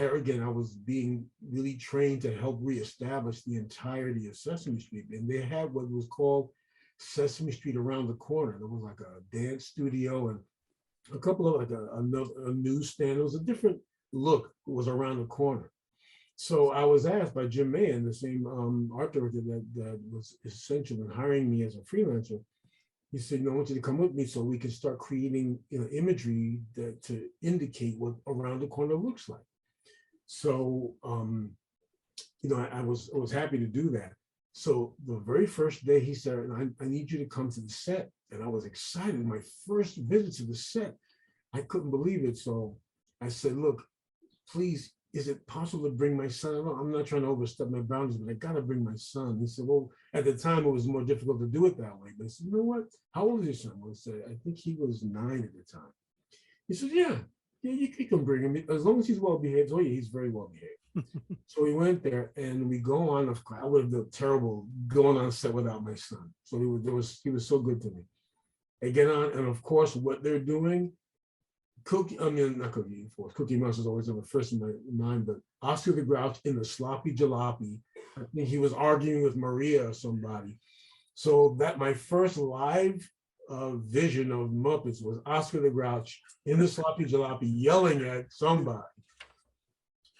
was being really trained to help reestablish the entirety of Sesame Street. And they had what was called Sesame Street around the corner. There was like a dance studio and a couple of a newsstand. It was a different look. It was around the corner. So I was asked by Jim Mahan, the same art director that was essential in hiring me as a freelancer. He said, I want you to come with me so we can start creating imagery to indicate what around the corner looks like. So, I was happy to do that. So the very first day he said, I need you to come to the set. And I was excited. My first visit to the set, I couldn't believe it. So I said, look, please, is it possible to bring my son along? I'm not trying to overstep my boundaries, but I got to bring my son. He said, well, at the time, it was more difficult to do it that way. But I said, you know what? How old is your son? I said, I think he was 9 at the time. He said, yeah, you can bring him. As long as he's well behaved. Oh, yeah, he's very well behaved. So we went there and we go on. I would have been terrible going on set without my son. So he was so good to me. I get on, and of course, what they're doing, Cookie Monster is always on the first in my mind, but Oscar the Grouch in the Sloppy Jalopy. I think he was arguing with Maria or somebody. So that my first live vision of Muppets was Oscar the Grouch in the Sloppy Jalopy yelling at somebody.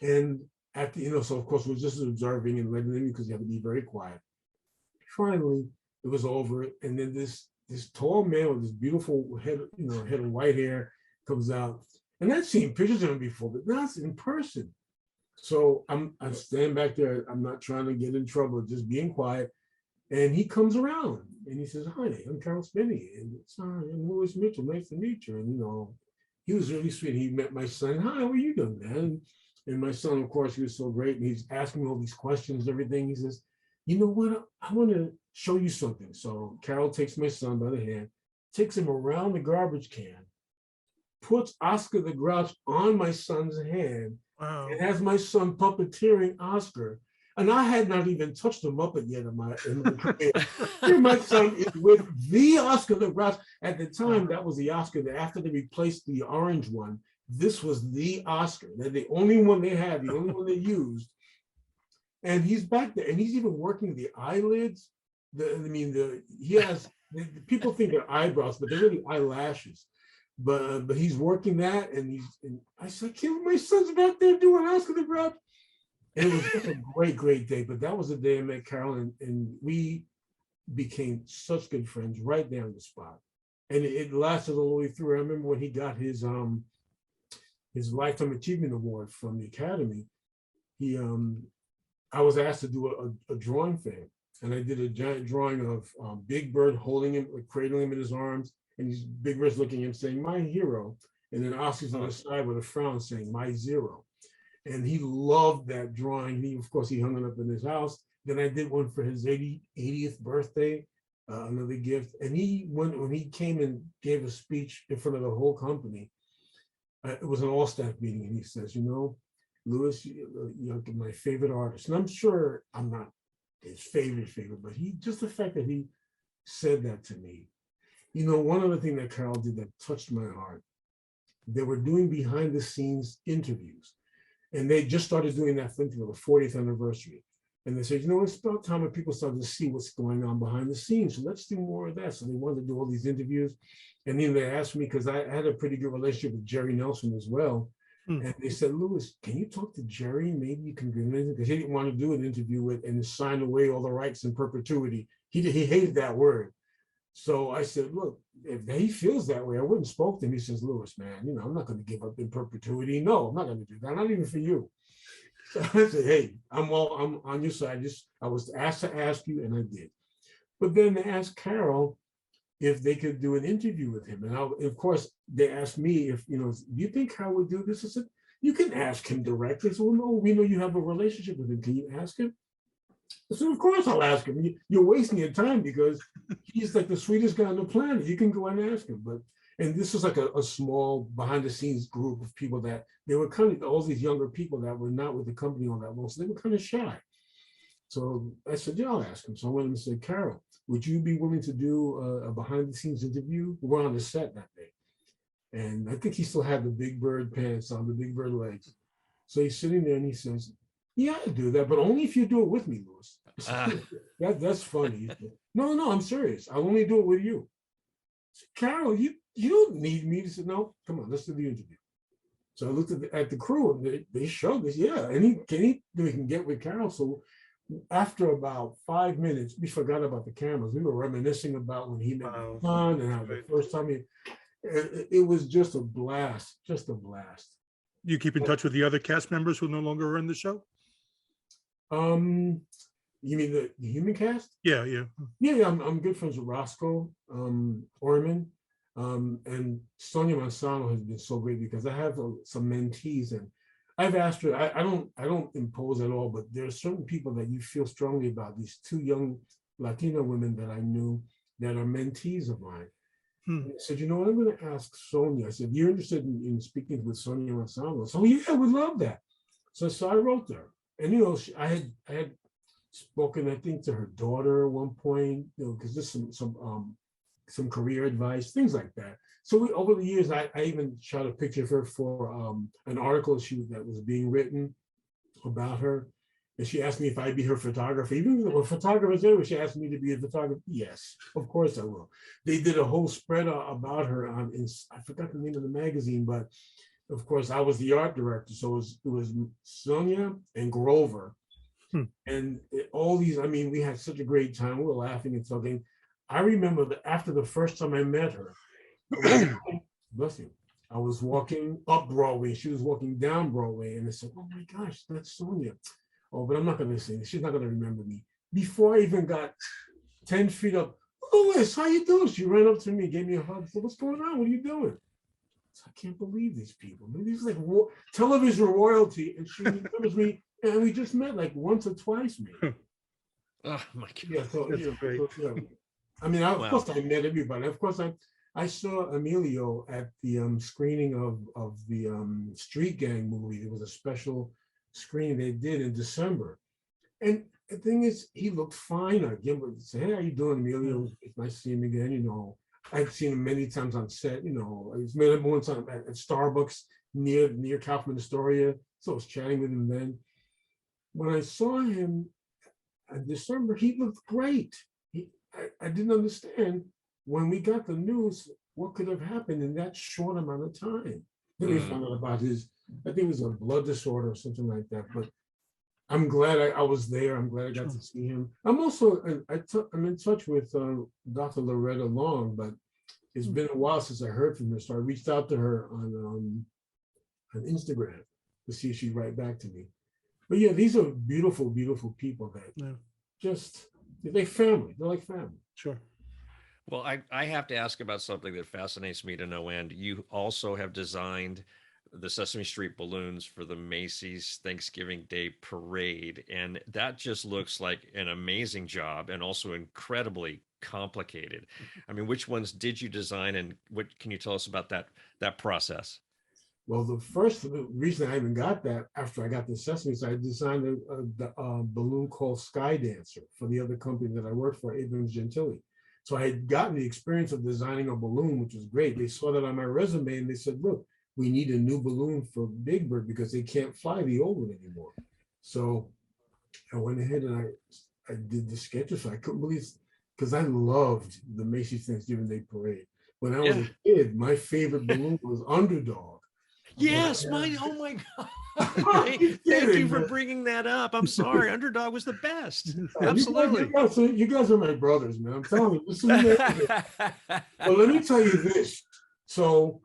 And at the, so of course we're just observing and letting them, because you have to be very quiet. Finally, it was over, and then this tall man with this beautiful head, head of white hair comes out, and I'd seen pictures of him before, but that's in person. So I'm standing back there. I'm not trying to get in trouble, just being quiet. And he comes around and he says, "Hi, I'm Carol Spinney, and I'm Louis Mitchell. Nice to meet you." And he was really sweet. He met my son. "Hi, how are you doing, man?" And my son, of course, he was so great. And he's asking me all these questions and everything. He says, "You know what? I want to show you something." So Carol takes my son by the hand, takes him around the garbage can, puts Oscar the Grouch on my son's hand, Wow. and has my son puppeteering Oscar. And I had not even touched the Muppet yet in my career. Here my son is with the Oscar the Grouch. At the time, that was the Oscar that after they replaced the orange one, this was the Oscar. They're the only one they had, the only one they used. And he's back there, and he's even working the eyelids. He has, people think they're eyebrows, but they're really eyelashes. But he's working that, and I said, my son's back there doing Oscar the Grouch. And it was just a great, great day. But that was the day I met Carol, and we became such good friends right there on the spot. And it lasted all the way through. I remember when he got his Lifetime Achievement Award from the Academy, I was asked to do a drawing for him. And I did a giant drawing of Big Bird holding him, like cradling him in his arms, and he's Big Bird's looking at him saying, "My hero." And then Oscar's on the side with a frown saying, "My zero." And he loved that drawing. Of course, he hung it up in his house. Then I did one for his 80th birthday, another gift. And when he came and gave a speech in front of the whole company, it was an all-staff meeting, and he says, "Louis, you're my favorite artist." And I'm sure I'm not his favorite, but just the fact that he said that to me. One other thing that Carol did that touched my heart, they were doing behind the scenes interviews. And they just started doing that for the 40th anniversary. And they said, it's about time when people started to see what's going on behind the scenes. So let's do more of that. So they wanted to do all these interviews. And then they asked me, because I had a pretty good relationship with Jerry Nelson as well. And they said, "Louis, can you talk to Jerry? Maybe you can convince him," because he didn't want to do an interview with and sign away all the rights in perpetuity. He hated that word. So I said, "Look, if he feels that way," I wouldn't spoke to him. He says, "Louis, man, I'm not going to give up in perpetuity. No, I'm not going to do that. Not even for you." So I said, "Hey, I'm on your side. I was asked to ask you, and I did." But then they asked Carol if they could do an interview with him. And of course, they asked me if, "Do you think Carol would do this?" I said, "You can ask him directly." So, "Well, no, we know you have a relationship with him. Can you ask him?" I said, "Of course I'll ask him. You're wasting your time because he's like the sweetest guy on the planet. You can go and ask him." And this was like a small behind the scenes group of people that they were kind of all these younger people that were not with the company all that long. So they were kind of shy. So I said, "Yeah, I'll ask him." So I went and said, "Carol, would you be willing to do a behind the scenes interview?" We were on the set that day. And I think he still had the Big Bird pants on, the Big Bird legs. So he's sitting there and he says, "Yeah, I'll do that, but only if you do it with me, Louis." That's funny. No, I'm serious. I'll only do it with you. I said, "Carol, you don't need me." He said, "No, come on, let's do the interview." So I looked at the crew and they showed this. Yeah, and we can get with Carol. So after about 5 minutes, we forgot about the cameras. We were reminiscing about when he met my son and how the first time it was just a blast, You keep in touch with the other cast members who no longer are in the show? You mean the human cast? Yeah. Yeah. I'm good friends with Roscoe Orman, and Sonia Manzano has been so great because I have some mentees, and I've asked her. I don't impose at all, but there are certain people that you feel strongly about. These two young Latina women that I knew that are mentees of mine. I said, "I'm going to ask Sonia." I said, "You're interested in speaking with Sonia Manzano?" So yeah, I would love that. So I wrote to her, and I had spoken, I think, to her daughter at one point, because there's some career advice, things like that. So over the years, I even shot a picture of her for an article that was being written about her. And she asked me if I'd be her photographer. Even though a photographer's there, she asked me to be a photographer. Yes, of course I will. They did a whole spread about her I forgot the name of the magazine, but of course I was the art director. So it was Sonia and Grover. And all these, we had such a great time. We were laughing and talking. I remember that after the first time I met her, bless you, I was walking up Broadway. She was walking down Broadway. And I said, "Oh my gosh, that's Sonia." "Oh, but I'm not going to sing. She's not going to remember me." Before I even got 10 feet up. Louis, how you doing? She ran up to me, gave me a hug. Said, what's going on? What are you doing? I can't believe these people. Man, these like television royalty, and she remembers me, and we just met like once or twice, maybe. Oh my God. Yeah, so, That's you know, great. I mean, of Wow. course, I met everybody. Of course, I saw Emilio at the screening of the Street Gang movie. There was a special screening they did in December, and the thing is, he looked fine. I give him say, "Hey, how you doing, Emilio? It's nice to see him again." You know, I've seen him many times on set. You know, he's met him once at Starbucks near Kaufman Astoria. So I was chatting with him then. When I saw him in December, he looked great. I didn't understand when we got the news what could have happened in that short amount of time. Then we found out about I think it was a blood disorder or something like that. But I'm glad I was there. I'm glad I got to see him. I'm also, I'm in touch with Dr. Loretta Long, but it's been a while since I heard from her. So I reached out to her on Instagram to see if she'd write back to me. But yeah, these are beautiful, beautiful people that they're family. They're like family. Sure. Well, I have to ask about something that fascinates me to no end. You also have designed the Sesame Street balloons for the Macy's Thanksgiving Day Parade, and that just looks like an amazing job and also incredibly complicated. I mean, which ones did you design, and what can you tell us about that process? Well, the reason I even got that after I got the Sesame, I designed a balloon called Sky Dancer for the other company that I worked for, Abrams Gentili. So I had gotten the experience of designing a balloon, which was great. They saw that on my resume and they said, look, we need a new balloon for Big Bird because they can't fly the old one anymore. So I went ahead and I did the sketches. So I couldn't believe, because I loved the Macy's Thanksgiving Day Parade. When I was a kid, my favorite balloon was Underdog. Yes, mine. Oh my God. Thank you for bringing that up. I'm sorry. Underdog was the best. Absolutely. You guys are my brothers, man. I'm telling you, this is amazing. But let me tell you this. So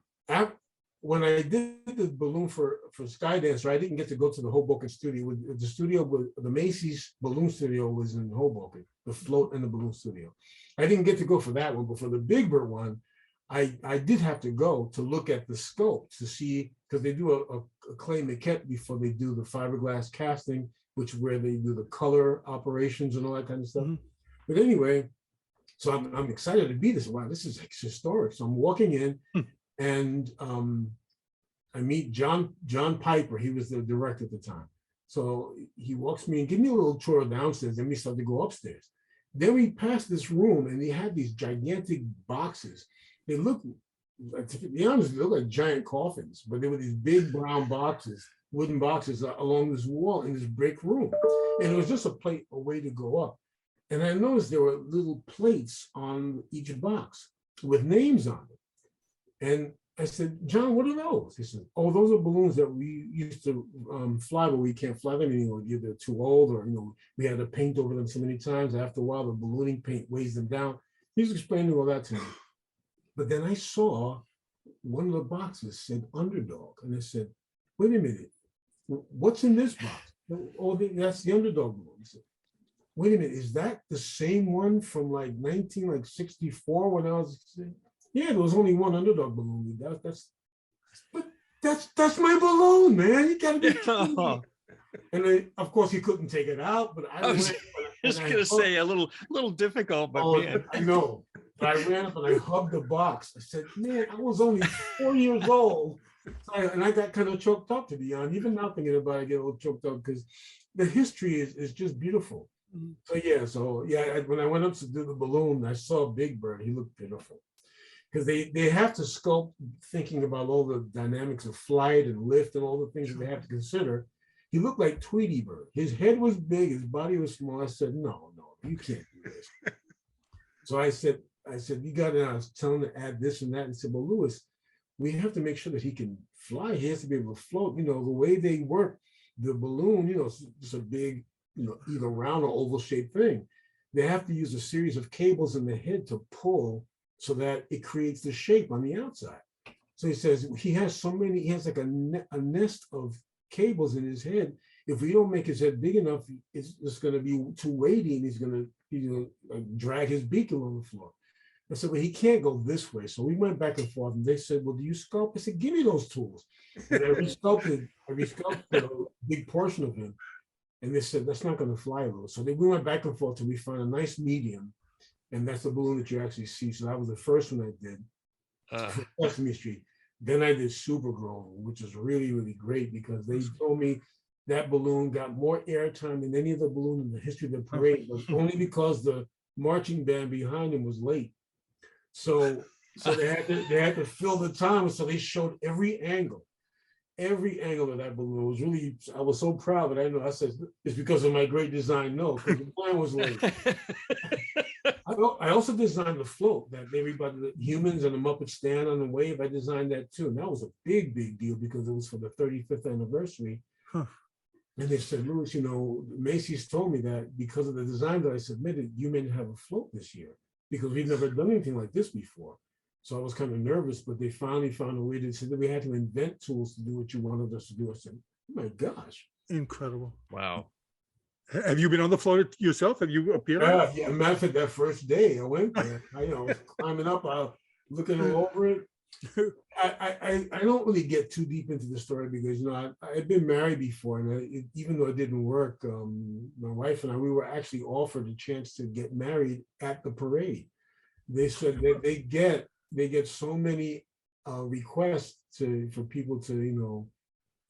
when I did the balloon for Skydancer, I didn't get to go to the Hoboken studio. The Macy's balloon studio was in Hoboken, the float and the balloon studio. I didn't get to go for that one, but for the Big Bird one, I did have to go to look at the scope to see, because they do a clay maquette before they do the fiberglass casting, which where they do the color operations and all that kind of stuff. Mm-hmm. But anyway, so I'm excited to be this. Wow, this is historic. So I'm walking in and I meet John Piper. He was the director at the time. So he walks me and gives me a little tour downstairs. Then we start to go upstairs. Then we pass this room and they had these gigantic boxes. They look, to be honest, they look like giant coffins, but they were these big brown boxes, wooden boxes along this wall in this brick room. And it was just a way to go up. And I noticed there were little plates on each box with names on it. And I said, John, what are those? He said, oh, those are balloons that we used to fly, but we can't fly them anymore. Either they're too old or, we had to paint over them so many times. After a while, the ballooning paint weighs them down. He's explaining all that to me. But then I saw one of the boxes said Underdog. And I said, wait a minute, what's in this box? Oh, that's the Underdog balloon. He said, wait a minute, is that the same one from like 1964 when I was, yeah, there was only one Underdog balloon. That's my balloon, man. You gotta be kidding me. And of course he couldn't take it out, but I was just gonna say a little difficult, but man. I know. But I ran up and I hugged the box. I said, man, I was only 4 years old. And I got kind of choked up, to be honest. Even now thinking about it, I get a little choked up because the history is just beautiful. So when I went up to do the balloon, I saw Big Bird. He looked beautiful. Because they have to sculpt thinking about all the dynamics of flight and lift and all the things that they have to consider. He looked like Tweety Bird. His head was big, his body was small. I said, no, you can't do this. So I said, you got to, I was telling him to add this and that. And he said, well, Louis, we have to make sure that he can fly. He has to be able to float. The way they work the balloon, it's just a big, either round or oval shaped thing. They have to use a series of cables in the head to pull so that it creates the shape on the outside. So he says he has like a nest of cables in his head, if we don't make his head big enough, it's going to be too weighty, and he's going to drag his beak along the floor. I said, well, he can't go this way. So we went back and forth, and they said, well, do you sculpt? I said, give me those tools. And I resculpted a big portion of him. And they said, that's not going to fly a little. So we went back and forth till we found a nice medium. And that's the balloon that you actually see. So that was the first one I did for Sesame Street. Then I did Super Grown, which was really, really great, because they told me that balloon got more airtime than any other balloon in the history of the parade, but only because the marching band behind him was late. So they had to fill the time. So they showed every angle of that balloon. It was really, I was so proud, but I said, it's because of my great design. No, because the plan was late. I also designed the float that everybody, the humans and the Muppets stand on the wave. I designed that too. And that was a big, big deal, because it was for the 35th anniversary. Huh. And they said, Louis, Macy's told me that because of the design that I submitted, you may have a float this year, because we've never done anything like this before. So I was kind of nervous, but they finally found a way to say that we had to invent tools to do what you wanted us to do. I said, oh my gosh. Incredible. Wow. Have you been on the floor yourself? Have you appeared? Yeah, matter of fact, that first day I went there, I was climbing up, looking all over it. I don't really get too deep into the story, because I've been married before, and even though it didn't work, my wife and I, we were actually offered a chance to get married at the parade. They said that they get so many requests for people to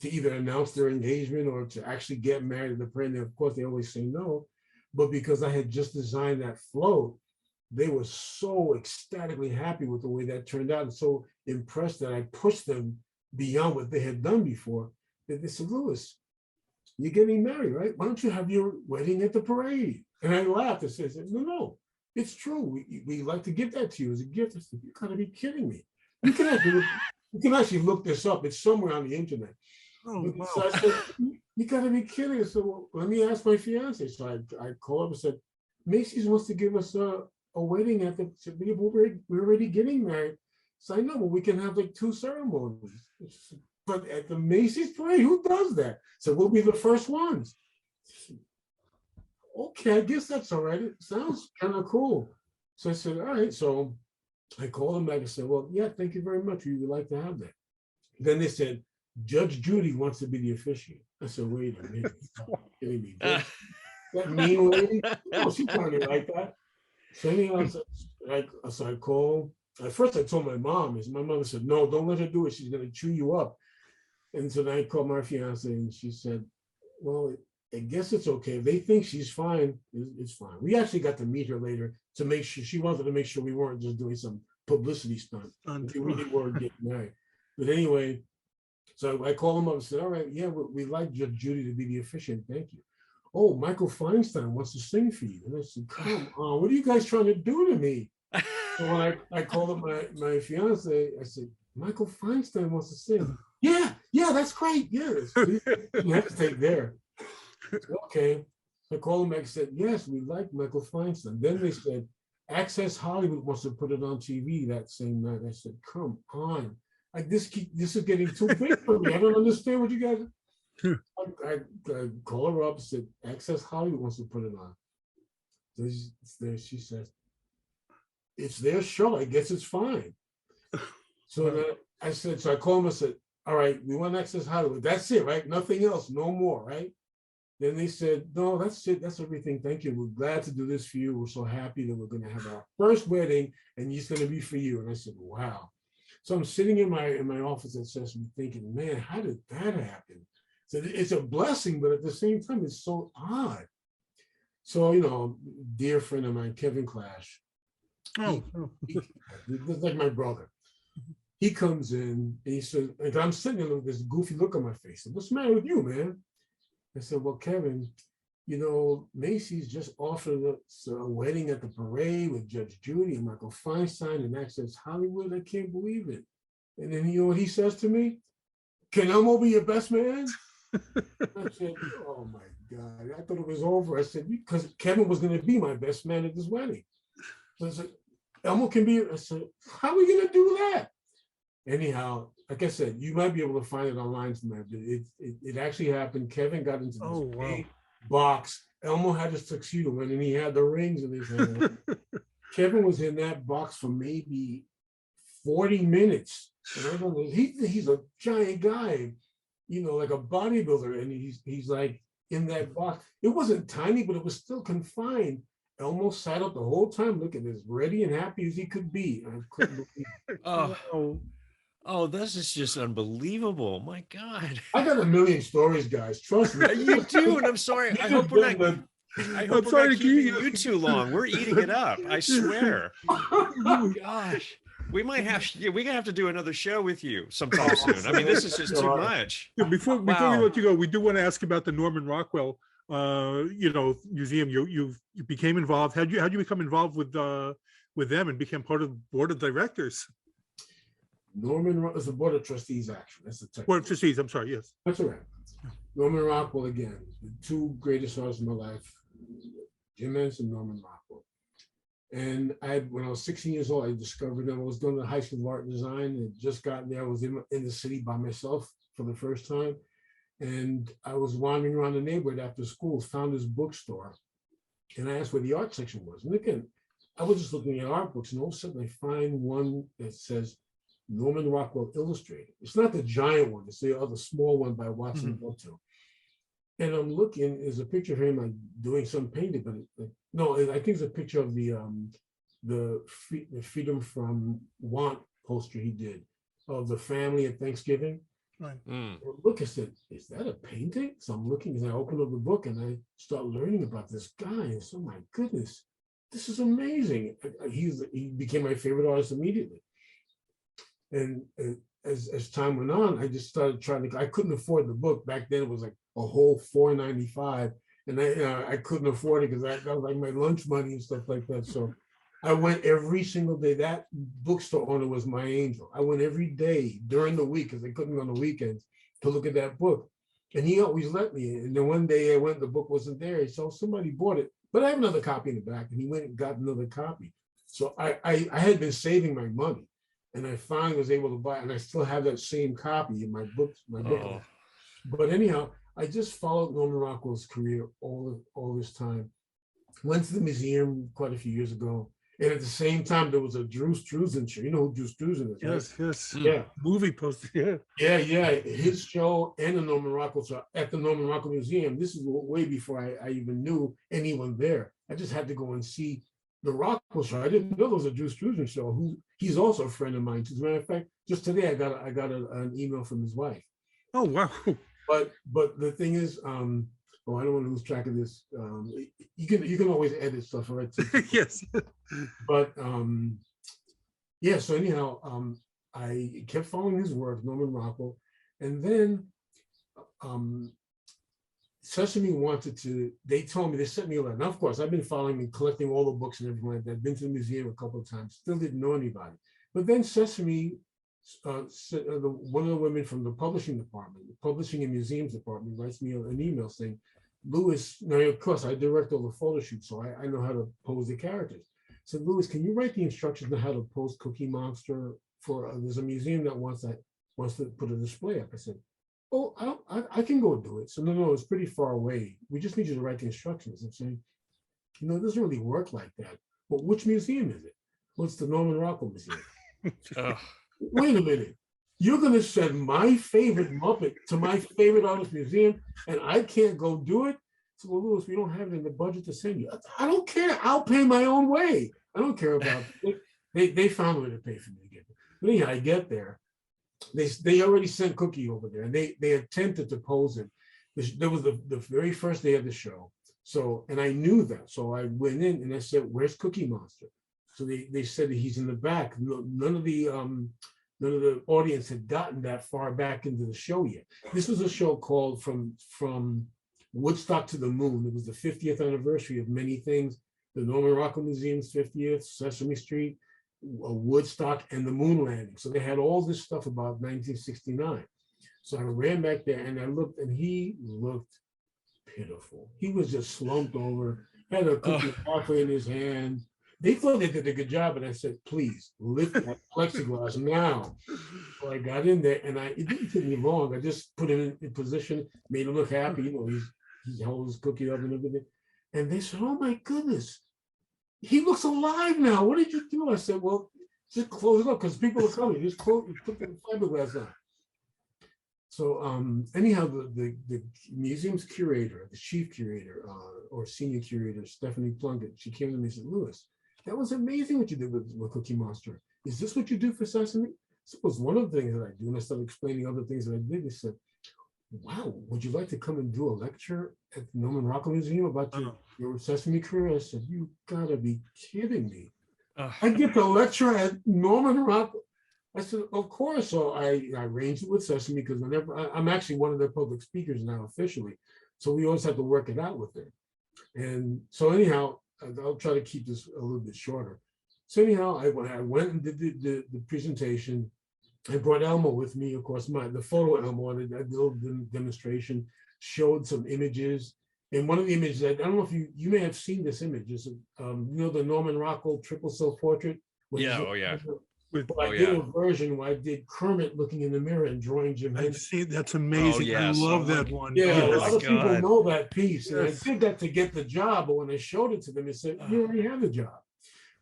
to either announce their engagement or to actually get married at the parade. And of course, they always say no, but because I had just designed that float, they were so ecstatically happy with the way that turned out, and so impressed that I pushed them beyond what they had done before, that they said, Louis, you're getting married, right? Why don't you have your wedding at the parade? And I laughed and said, no, it's true. We like to give that to you as a gift. I said, you gotta be kidding me. You can actually look this up. It's somewhere on the internet. Oh, wow. So I said, you gotta be kidding. So well, let me ask my fiance. So I called up and said, Macy's wants to give us a wedding at the, we're already getting married. So I know, well, we can have like 2 ceremonies. But at the Macy's parade, who does that? So we'll be the first ones. Okay, I guess that's all right. It sounds kind of cool. So I said, all right. So I called them back and said, well, yeah, thank you very much. We would like to have that. Then they said, Judge Judy wants to be the officiant. I said, wait a minute. Kidding me. That mean lady? No, she's not like that. So anyhow, so I called. At first I told my mom, my mother said, no, don't let her do it. She's going to chew you up. And so then I called my fiance, and she said, well, I guess it's okay. If they think she's fine, it's fine. We actually got to meet her later to make sure, she wanted to make sure we weren't just doing some publicity stunt. We really were getting married. But anyway, so I called them up and said, all right, yeah, we'd like Judge Judy to be the officiant. Thank you. Oh, Michael Feinstein wants to sing for you. And I said, come on, what are you guys trying to do to me? So when I called up my fiance, I said, Michael Feinstein wants to sing. Yeah, that's great. Yes. You have to take there. Said, okay. So I called him back and said, yes, we like Michael Feinstein. Then they said, Access Hollywood wants to put it on TV that same night. I said, come on. This is getting too big for me. I don't understand what you guys. I called her up and said, Access Hollywood wants to put it on. So she says, it's their show. I guess it's fine. So I said, so I called him and said, all right, we want Access Hollywood. That's it, right? Nothing else, no more, right? Then they said, no, that's it. That's everything. Thank you. We're glad to do this for you. We're so happy that we're going to have our first wedding, and it's going to be for you. And I said, wow. So I'm sitting in my office at Sesame thinking, man, how did that happen? So it's a blessing, but at the same time, it's so odd. So, dear friend of mine, Kevin Clash, he's like my brother. He comes in and he said, and I'm sitting there with this goofy look on my face. I said, what's the matter with you, man? I said, well, Kevin, Macy's just offered us a wedding at the parade with Judge Judy and Michael Feinstein and Access Hollywood. I can't believe it. And then you know what he says to me? Can Elmo be your best man? I said, oh my God, I thought it was over. I said, because Kevin was going to be my best man at this wedding. So I said, Elmo can be, I said, how are we going to do that? Anyhow, like I said, you might be able to find it online somewhere. But it actually happened. Kevin got into this big box. Elmo had his tuxedo in, and he had the rings in his hand. Kevin was in that box for maybe 40 minutes. And I don't know, he's a giant guy, you know, like a bodybuilder, and he's like in that box. It wasn't tiny, but it was still confined. Elmo sat up the whole time looking as ready and happy as he could be. I couldn't believe it. Oh, this is just unbelievable. My God. I got a million stories, guys. Trust me. You do, and I'm sorry. I hope we're not. I hope we're not keeping you too long. We're eating it up. I swear. Oh gosh. We might have to do another show with you sometime soon. I mean, this is just too much. Before we let you go, we do want to ask about the Norman Rockwell museum. You became involved. How'd you become involved with them and become part of the board of directors? Norman is the Board of Trustees, actually. That's the technical. Board of Trustees, I'm sorry, yes. That's all right. Norman Rockwell, again, the two greatest artists in my life, Jim Henson and Norman Rockwell. And when I was 16 years old, I discovered them. I was going to the High School of Art and Design and just gotten there. I was in the city by myself for the first time. And I was wandering around the neighborhood after school, found this bookstore, and I asked where the art section was. And again, I was just looking at art books, and all of a sudden I find one that says Norman Rockwell Illustrated. It's not the giant one, it's the other small one by Watson Botto. And I'm looking, there's a picture of him like doing some painting, but no, I think it's a picture of the Freedom from Want poster he did of the family at Thanksgiving. Right. Look, I said, is that a painting? So I'm looking, and I open up the book and I start learning about this guy. And so, my goodness, this is amazing. He became my favorite artist immediately. And as time went on, I just started trying to. I couldn't afford the book back then. It was like a whole $4.95, and I couldn't afford it because that was like my lunch money and stuff like that. So I went every single day. That bookstore owner was my angel. I went every day during the week because I couldn't go on the weekends to look at that book, and he always let me. And then one day I went, the book wasn't there. He said, somebody bought it, but I have another copy in the back, and he went and got another copy. So I had been saving my money. And I finally was able to buy it, and I still have that same copy in my book. But anyhow, I just followed Norman Rockwell's career all this time. Went to the museum quite a few years ago, and at the same time, there was a Drew Struzan show. You know who Drew Struzan is, right? Yes. Yeah. Movie poster, yeah. Yeah. His show and the Norman Rockwell show at the Norman Rockwell Museum. This is way before I even knew anyone there. I just had to go and see the Rockwell show. I didn't know there was a Drew Struzan show. He's also a friend of mine. As a matter of fact, just today I got an email from his wife. Oh wow! But the thing is, I don't want to lose track of this. You can always edit stuff, right? Yes. But yeah. So anyhow, I kept following his work, Norman Rockwell, and then Sesame they told me, they sent me a letter. Now, of course, I've been following and collecting all the books and everything like that. I've been to the museum a couple of times, still didn't know anybody. But then Sesame, one of the women from the publishing department, the publishing and museums department, writes me an email saying, Louis, now of course I direct all the photo shoots, so I know how to pose the characters. So Louis, can you write the instructions on how to pose Cookie Monster for, there's a museum that wants to put a display up. I said, oh, I can go do it. So no, it's pretty far away. We just need you to write the instructions. I'm saying, it doesn't really work like that. But which museum is it? Well, it's the Norman Rockwell Museum. Wait a minute. You're going to send my favorite Muppet to my favorite artist museum, and I can't go do it? So, well, Louis, we don't have it in the budget to send you. I don't care. I'll pay my own way. I don't care about it. They found a way to pay for me to get there. But anyhow, I get there. They already sent Cookie over there, and they attempted to pose him. There was the very first day of the show. So, and I knew that. So I went in and I said, where's Cookie Monster? So they said that he's in the back. None of the audience had gotten that far back into the show yet. This was a show called From Woodstock to the Moon. It was the 50th anniversary of many things. The Norman Rockwell Museum's 50th, Sesame Street, Woodstock, and the moon landing. So they had all this stuff about 1969. So I ran back there and I looked, and he looked pitiful. He was just slumped over, had a cookie halfway in his hand, they thought they did a good job, and I said, please lift that plexiglass now. So I got in there, and it didn't take me long. I just put him in position, made him look happy. You know, he's held his cookie up and everything. And they said, oh my goodness, he looks alive now. What did you do? I said, well, just close it up because people are coming. Just put the fiberglass on. So anyhow, the museum's curator, the chief curator or senior curator, Stephanie Plunkett, she came to me and said, Louis, that was amazing what you did with Cookie Monster. Is this what you do for Sesame? So it was one of the things that I do. And I started explaining other things that I did. They said, wow, would you like to come and do a lecture at the Norman Rockwell Museum about your Sesame career? I said, you gotta be kidding me. I get to lecture at Norman Rockwell. I said, of course. So I arranged it with Sesame because whenever I'm actually one of their public speakers now officially. So we always have to work it out with them. And so anyhow, I'll try to keep this a little bit shorter. So anyhow, I went and did the presentation. I brought Elmo with me, of course, the photo Elmo, I did a little demonstration, showed some images. And one of the images, I don't know if you may have seen this image, is the Norman Rockwell triple self-portrait? Yeah, oh yeah. But I did a version where I did Kermit looking in the mirror and drawing Jim I've Henson. seen that's amazing. yes. I love that one. Yeah, Yes. a lot of people know that piece. And Yes. I did that to get the job, but when I showed it to them, they said, you already have the job,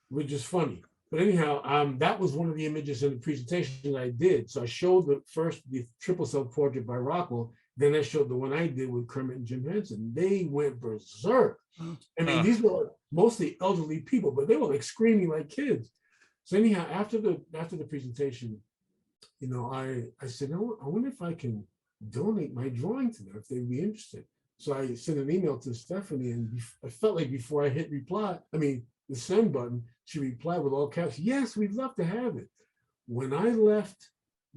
which is funny. But anyhow, that was one of the images in the presentation that I did. So I showed the triple self-portrait by Rockwell. Then I showed the one I did with Kermit and Jim Henson. They went berserk. I mean, these were mostly elderly people, but they were like screaming like kids. So anyhow, after the presentation, I said, no, I wonder if I can donate my drawing to them if they'd be interested. So I sent an email to Stephanie, and I felt like before I hit the send button, she replied with all caps, yes, we'd love to have it. When I left,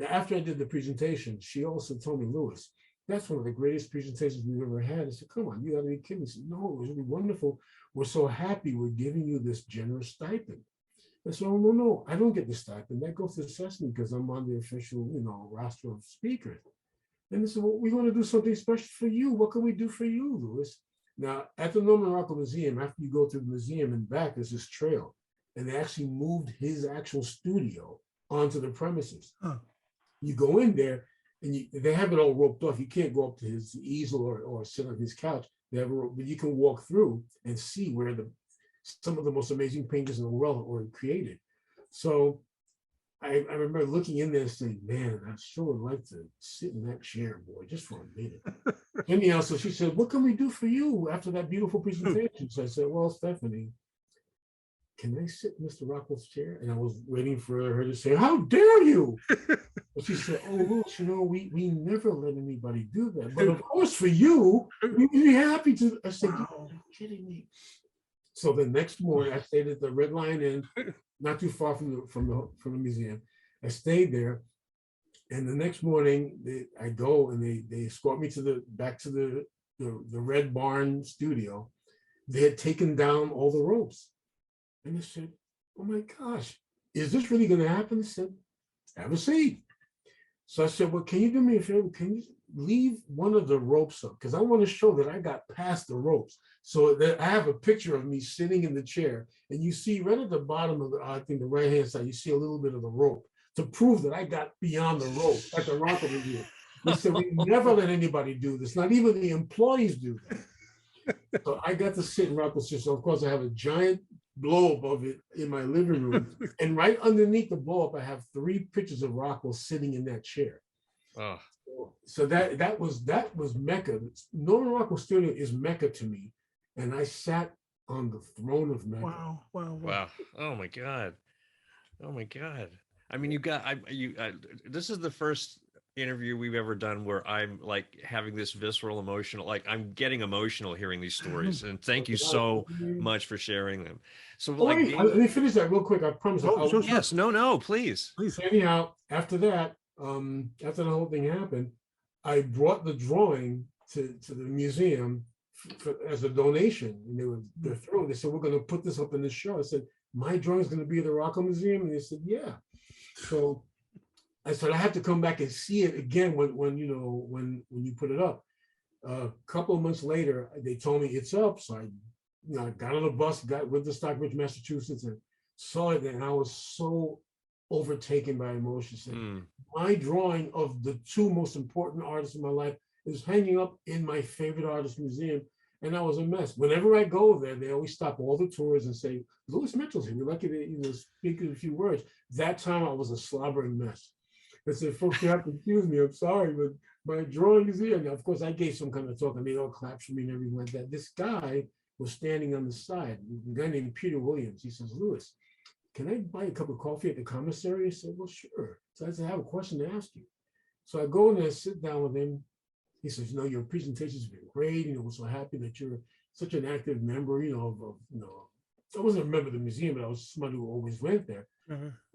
after I did the presentation, she also told me, Louis, that's one of the greatest presentations we've ever had. I said, come on, you gotta be kidding. She said, no, it was really wonderful. We're so happy we're giving you this generous stipend. I said, oh, no, I don't get the stipend. That goes to Sesame because I'm on the official, roster of speakers. And they said, well, we want to do something special for you. What can we do for you, Louis? Now, at the Norman Rockwell Museum, after you go to the museum and back, there's this trail. And they actually moved his actual studio onto the premises. Huh. You go in there, and they have it all roped off. You can't go up to his easel or sit on his couch. They have a rope, but you can walk through and see where some of the most amazing paintings in the world were created. So I remember looking in there and saying, man, I sure would like to sit in that chair, boy, just for a minute. Anyhow, so she said, what can we do for you after that beautiful presentation? So I said, well, Stephanie, can I sit in Mr. Rockwell's chair? And I was waiting for her to say, how dare you? But she said, oh, Louis, we never let anybody do that. But of course, for you, we'd be happy to. I said, you're kidding me. So the next morning, I stayed at the Red Lion Inn, not too far from the museum. I stayed there, and the next morning I go and they escort me back to the Red Barn studio. They had taken down all the ropes, and they said, "Oh my gosh, is this really going to happen?" I said, "Have a seat." So I said, "Well, can you do me a favor? Can you leave one of the ropes up? Because I want to show that I got past the ropes." So that I have a picture of me sitting in the chair, and you see right at the bottom of the right-hand side, you see a little bit of the rope to prove that I got beyond the rope, like the Rockwell Museum. They said, we never let anybody do this, not even the employees do that. So I got to sit in Rockwell's chair. So of course I have a giant blow-up of it in my living room. And right underneath the blow-up, I have 3 pictures of Rockwell sitting in that chair. Oh. So that was Mecca. Norman Rockwell Studio is Mecca to me. And I sat on the throne of Mecca. Wow. Oh my God. I mean, this is the first interview we've ever done where I'm like having this visceral emotional, like I'm getting emotional hearing these stories. And thank you so much for sharing them. So let me finish that real quick. I promise. Yes. No, please. Anyhow, after that, after the whole thing happened, I brought the drawing to the museum as a donation, and they're thrilled. They said, we're going to put this up in the show. I said, my drawing is going to be at the Rockwell Museum, and they said, yeah. So I said I have to come back and see it again when you put it up. A couple of months later, they told me it's up, so I I got on the bus, went to Stockbridge, Massachusetts, and saw it, and I was so overtaken by emotion. My drawing of the two most important artists in my life is hanging up in my favorite artist museum, and I was a mess. Whenever I go there, they always stop all the tours and say, "Louis Mitchell's here. We'd like you to speak a few words." That time I was a slobbering mess. I said, "Folks, you have to excuse me. I'm sorry, but my drawing is here." And of course, I gave some kind of talk, and they all clapped for me and everything like that. This guy was standing on the side, a guy named Peter Williams. He says, "Louis, can I buy a cup of coffee at the commissary?" I said, "Well, sure." So I said, "I have a question to ask you." So I go in there, sit down with him. He says, "Your presentation's been great. We're so happy that you're such an active member, I wasn't a member of the museum, but I was somebody who always went there."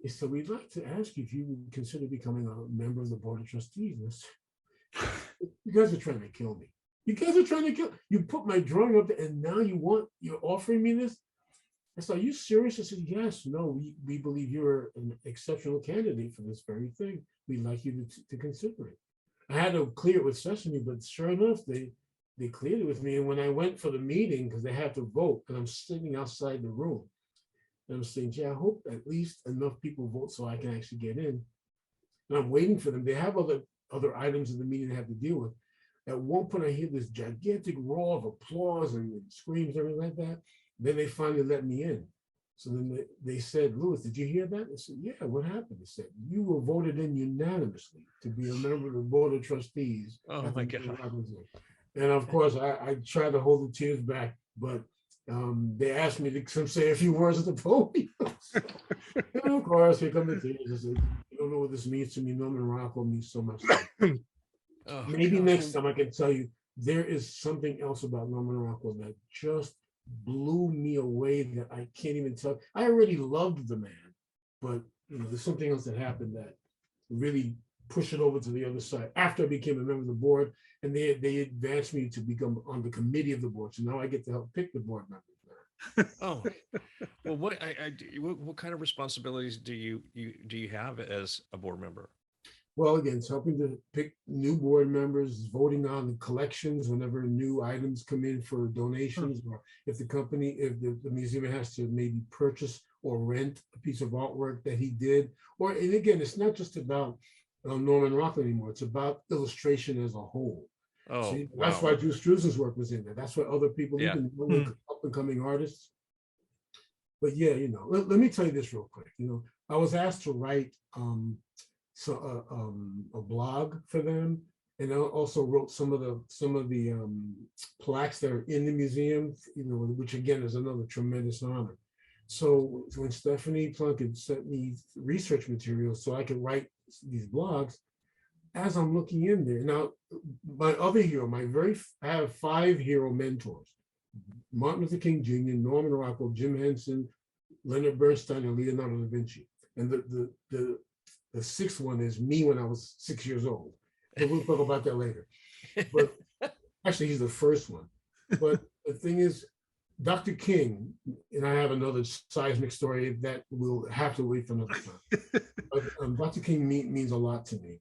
He said, "We'd like to ask you if you would consider becoming a member of the Board of Trustees." And I said, "You guys are trying to kill me. You guys are trying to kill. You put my drawing up there, and now you're offering me this?" I said, "Are you serious?" I said, "Yes, no, we believe you're an exceptional candidate for this very thing. We'd like you to consider it." I had to clear it with Sesame, but sure enough, they cleared it with me. And when I went for the meeting, because they had to vote, and I'm sitting outside the room, and I'm saying, "Gee, I hope at least enough people vote so I can actually get in." And I'm waiting for them. They have other items in the meeting they have to deal with. At one point, I hear this gigantic roar of applause and screams, everything like that. Then they finally let me in. So then they said, "Louis, did you hear that?" I said, "Yeah, what happened?" They said, "You were voted in unanimously to be a member of the Board of Trustees." Oh my God. And of course, I tried to hold the tears back, but they asked me to say a few words at the podium. And of course, here come the tears. I said, "You don't know what this means to me. Norman Rockwell means so much." Maybe next time I can tell you, there is something else about Norman Rockwell that just blew me away that I can't even tell. I already loved the man, but there's something else that happened that really pushed it over to the other side after I became a member of the board, and they advanced me to become on the committee of the board. So now I get to help pick the board members. Oh, well, what kind of responsibilities do you have as a board member? Well, again, it's helping to pick new board members, voting on the collections whenever new items come in for donations, or if the museum has to maybe purchase or rent a piece of artwork that he did. And again, it's not just about Norman Rockwell anymore. It's about illustration as a whole. Oh, so that's why Drew Struzan's work was in there. That's why other people, even up and coming artists. But yeah, let me tell you this real quick. I was asked to write a blog for them, and I also wrote some of the plaques that are in the museum, which again is another tremendous honor. So when Stephanie Plunkett sent me research materials so I could write these blogs, as I'm looking in there now, my other hero, I have 5 hero mentors: Martin Luther King Jr., Norman Rockwell, Jim Henson, Leonard Bernstein, and Leonardo da Vinci. And the 6th one is me when I was 6 years old. So we'll talk about that later. But actually, he's the first one. But the thing is, Dr. King, and I have another seismic story that will have to wait for another time. But Dr. King means a lot to me.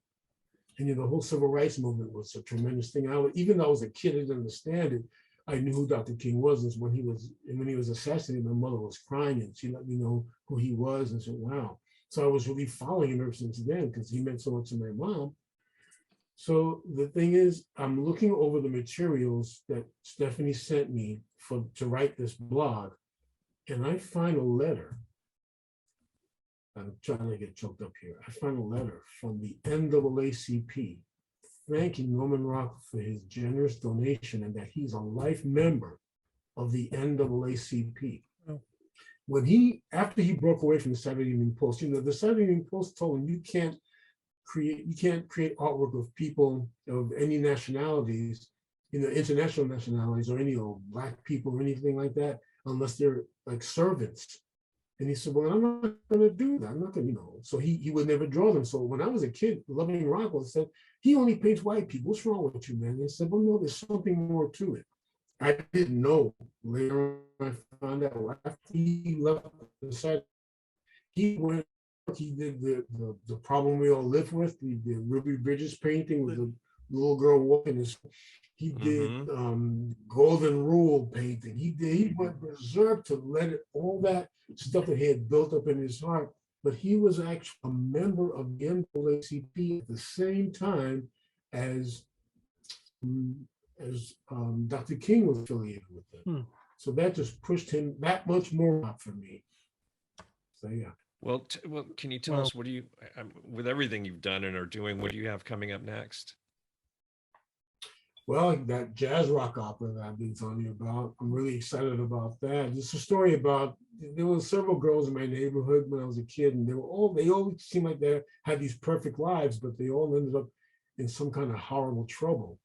And the whole civil rights movement was a tremendous thing. Even though I was a kid, I didn't understand it. I knew who Dr. King was. And when he was assassinated, my mother was crying, and she let me know who he was, and said, "Wow." So I was really following him ever since then because he meant so much to my mom. So the thing is, I'm looking over the materials that Stephanie sent me to write this blog, and I find a letter. I'm trying to get choked up here. I find a letter from the NAACP thanking Norman Rockwell for his generous donation and that he's a life member of the NAACP. After he broke away from the Saturday Evening Post, the Saturday Evening Post told him you can't create artwork of people of any nationalities, international nationalities, or any Black people or anything like that, unless they're like servants. And he said, "Well, I'm not going to do that. I'm not going to, So he would never draw them. So when I was a kid, loving Rockwell, said, "He only paints white people. What's wrong with you, man?" And I said, "Well, no, there's something more to it." I didn't know. Later on, I found out after he left the site, he did the problem we all live with, the Ruby Bridges painting with little girl walking his. He did golden rule painting. He went berserk to let it, all that stuff that he had built up in his heart. But he was actually a member of the NAACP at the same time as Dr. King was affiliated with them. So that just pushed him that much more up for me. So yeah. Well, can you tell us, what do you, with everything you've done and are doing, what do you have coming up next? Well, that jazz rock opera that I've been telling you about, I'm really excited about that. It's a story about, there were several girls in my neighborhood when I was a kid, and they all seemed like they had these perfect lives, but they all ended up in some kind of horrible trouble.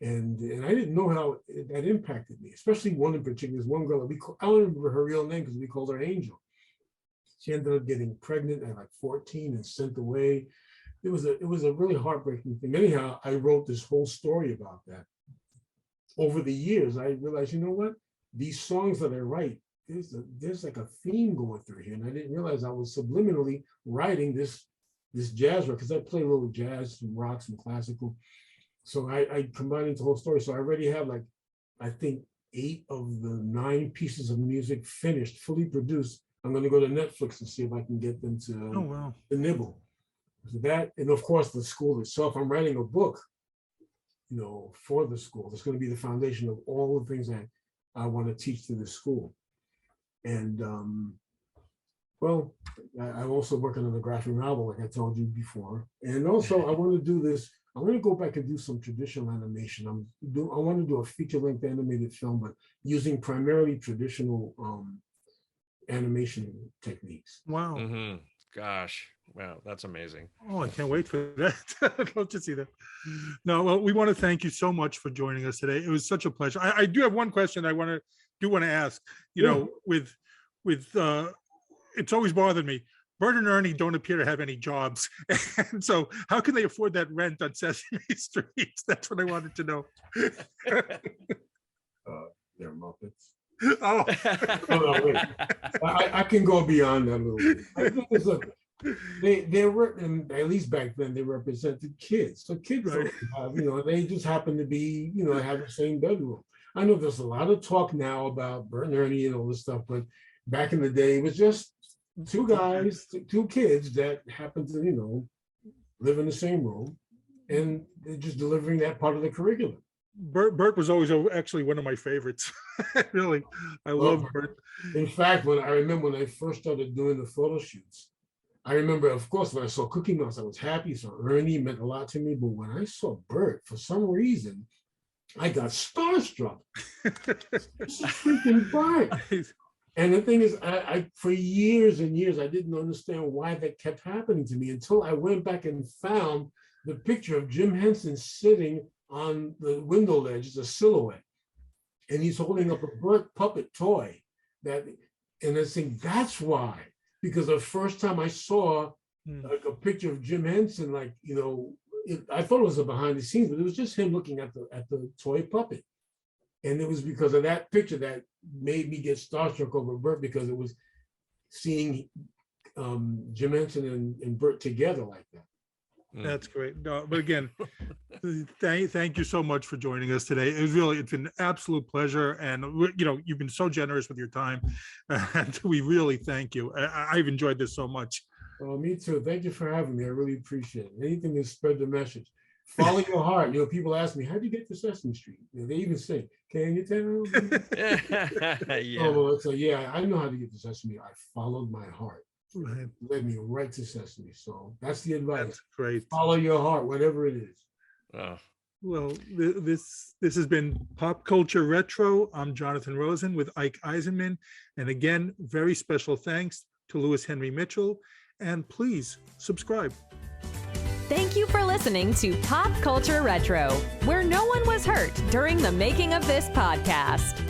And I didn't know how that impacted me, especially one in particular. There's one girl, I don't remember her real name because we called her Angel. She ended up getting pregnant at like 14 and sent away. It was a really heartbreaking thing. Anyhow, I wrote this whole story about that. Over the years, I realized, you know what? These songs that I write, there's like a theme going through here. And I didn't realize I was subliminally writing this jazz rock, because I play a little jazz, some rock, some classical. So I combined it the whole story. So I already have like, I think 8 of the 9 pieces of music finished, fully produced. I'm going to go to Netflix and see if I can get them to nibble. So that, and of course the school itself, I'm writing a book, for the school. It's going to be the foundation of all the things that I want to teach to the school. And I'm also working on a graphic novel, like I told you before. And also I want to do this, I want to go back and do some traditional animation. I want to do a feature-length animated film, but using primarily traditional animation techniques. Wow. Gosh, wow, that's amazing. Oh, I can't wait for that. I'd love to see that. No, well, we want to thank you so much for joining us today. It was such a pleasure. I do have one question I want to ask. With it's always bothered me. Bert and Ernie don't appear to have any jobs, and so how can they afford that rent on Sesame Street? That's what I wanted to know. They're Muppets. Oh, no, wait. I can go beyond that a little bit. I think it's, look, they were, and at least back then, they represented kids. So kids, have, they just happen to be, have the same bedroom. I know there's a lot of talk now about Bert and Ernie and all this stuff, but back in the day, it was just 2 guys, 2 kids that happened to, live in the same room, and they're just delivering that part of the curriculum. Bert was always actually one of my favorites. Really, I love Bert. In fact, I remember when I first started doing the photo shoots, I remember, of course, when I saw Cookie Mouse, I was happy. So Ernie meant a lot to me. But when I saw Bert, for some reason, I got starstruck. This is freaking Bert. And the thing is, I for years and years, I didn't understand why that kept happening to me until I went back and found the picture of Jim Henson sitting on the window ledge. It's a silhouette, and he's holding up a Bert puppet toy. And I think that's why, because the first time I saw like a picture of Jim Henson, I thought it was a behind the scenes, but it was just him looking at the toy puppet. And it was because of that picture that made me get starstruck over Bert, because it was seeing Jim Henson and Bert together like that. That's great. No, but again, thank you so much for joining us today. It's been an absolute pleasure, and you've been so generous with your time, and we really thank you. I've enjoyed this so much. Well, me too. Thank you for having me. I really appreciate it. Anything to spread the message. Follow your heart. People ask me, how'd you get to Sesame Street? They even say, can you tell? Yeah. So yeah, I know how to get to Sesame. I followed my heart. Right. Led me right to Sesame. So that's the advice. That's great. Follow your heart, whatever it is. Oh. Well, this has been Pop Culture Retro. I'm Jonathan Rosen with Ike Eisenmann. And again, very special thanks to Lewis Henry Mitchell. And please subscribe. Thank you for listening to Pop Culture Retro, where no one was hurt during the making of this podcast.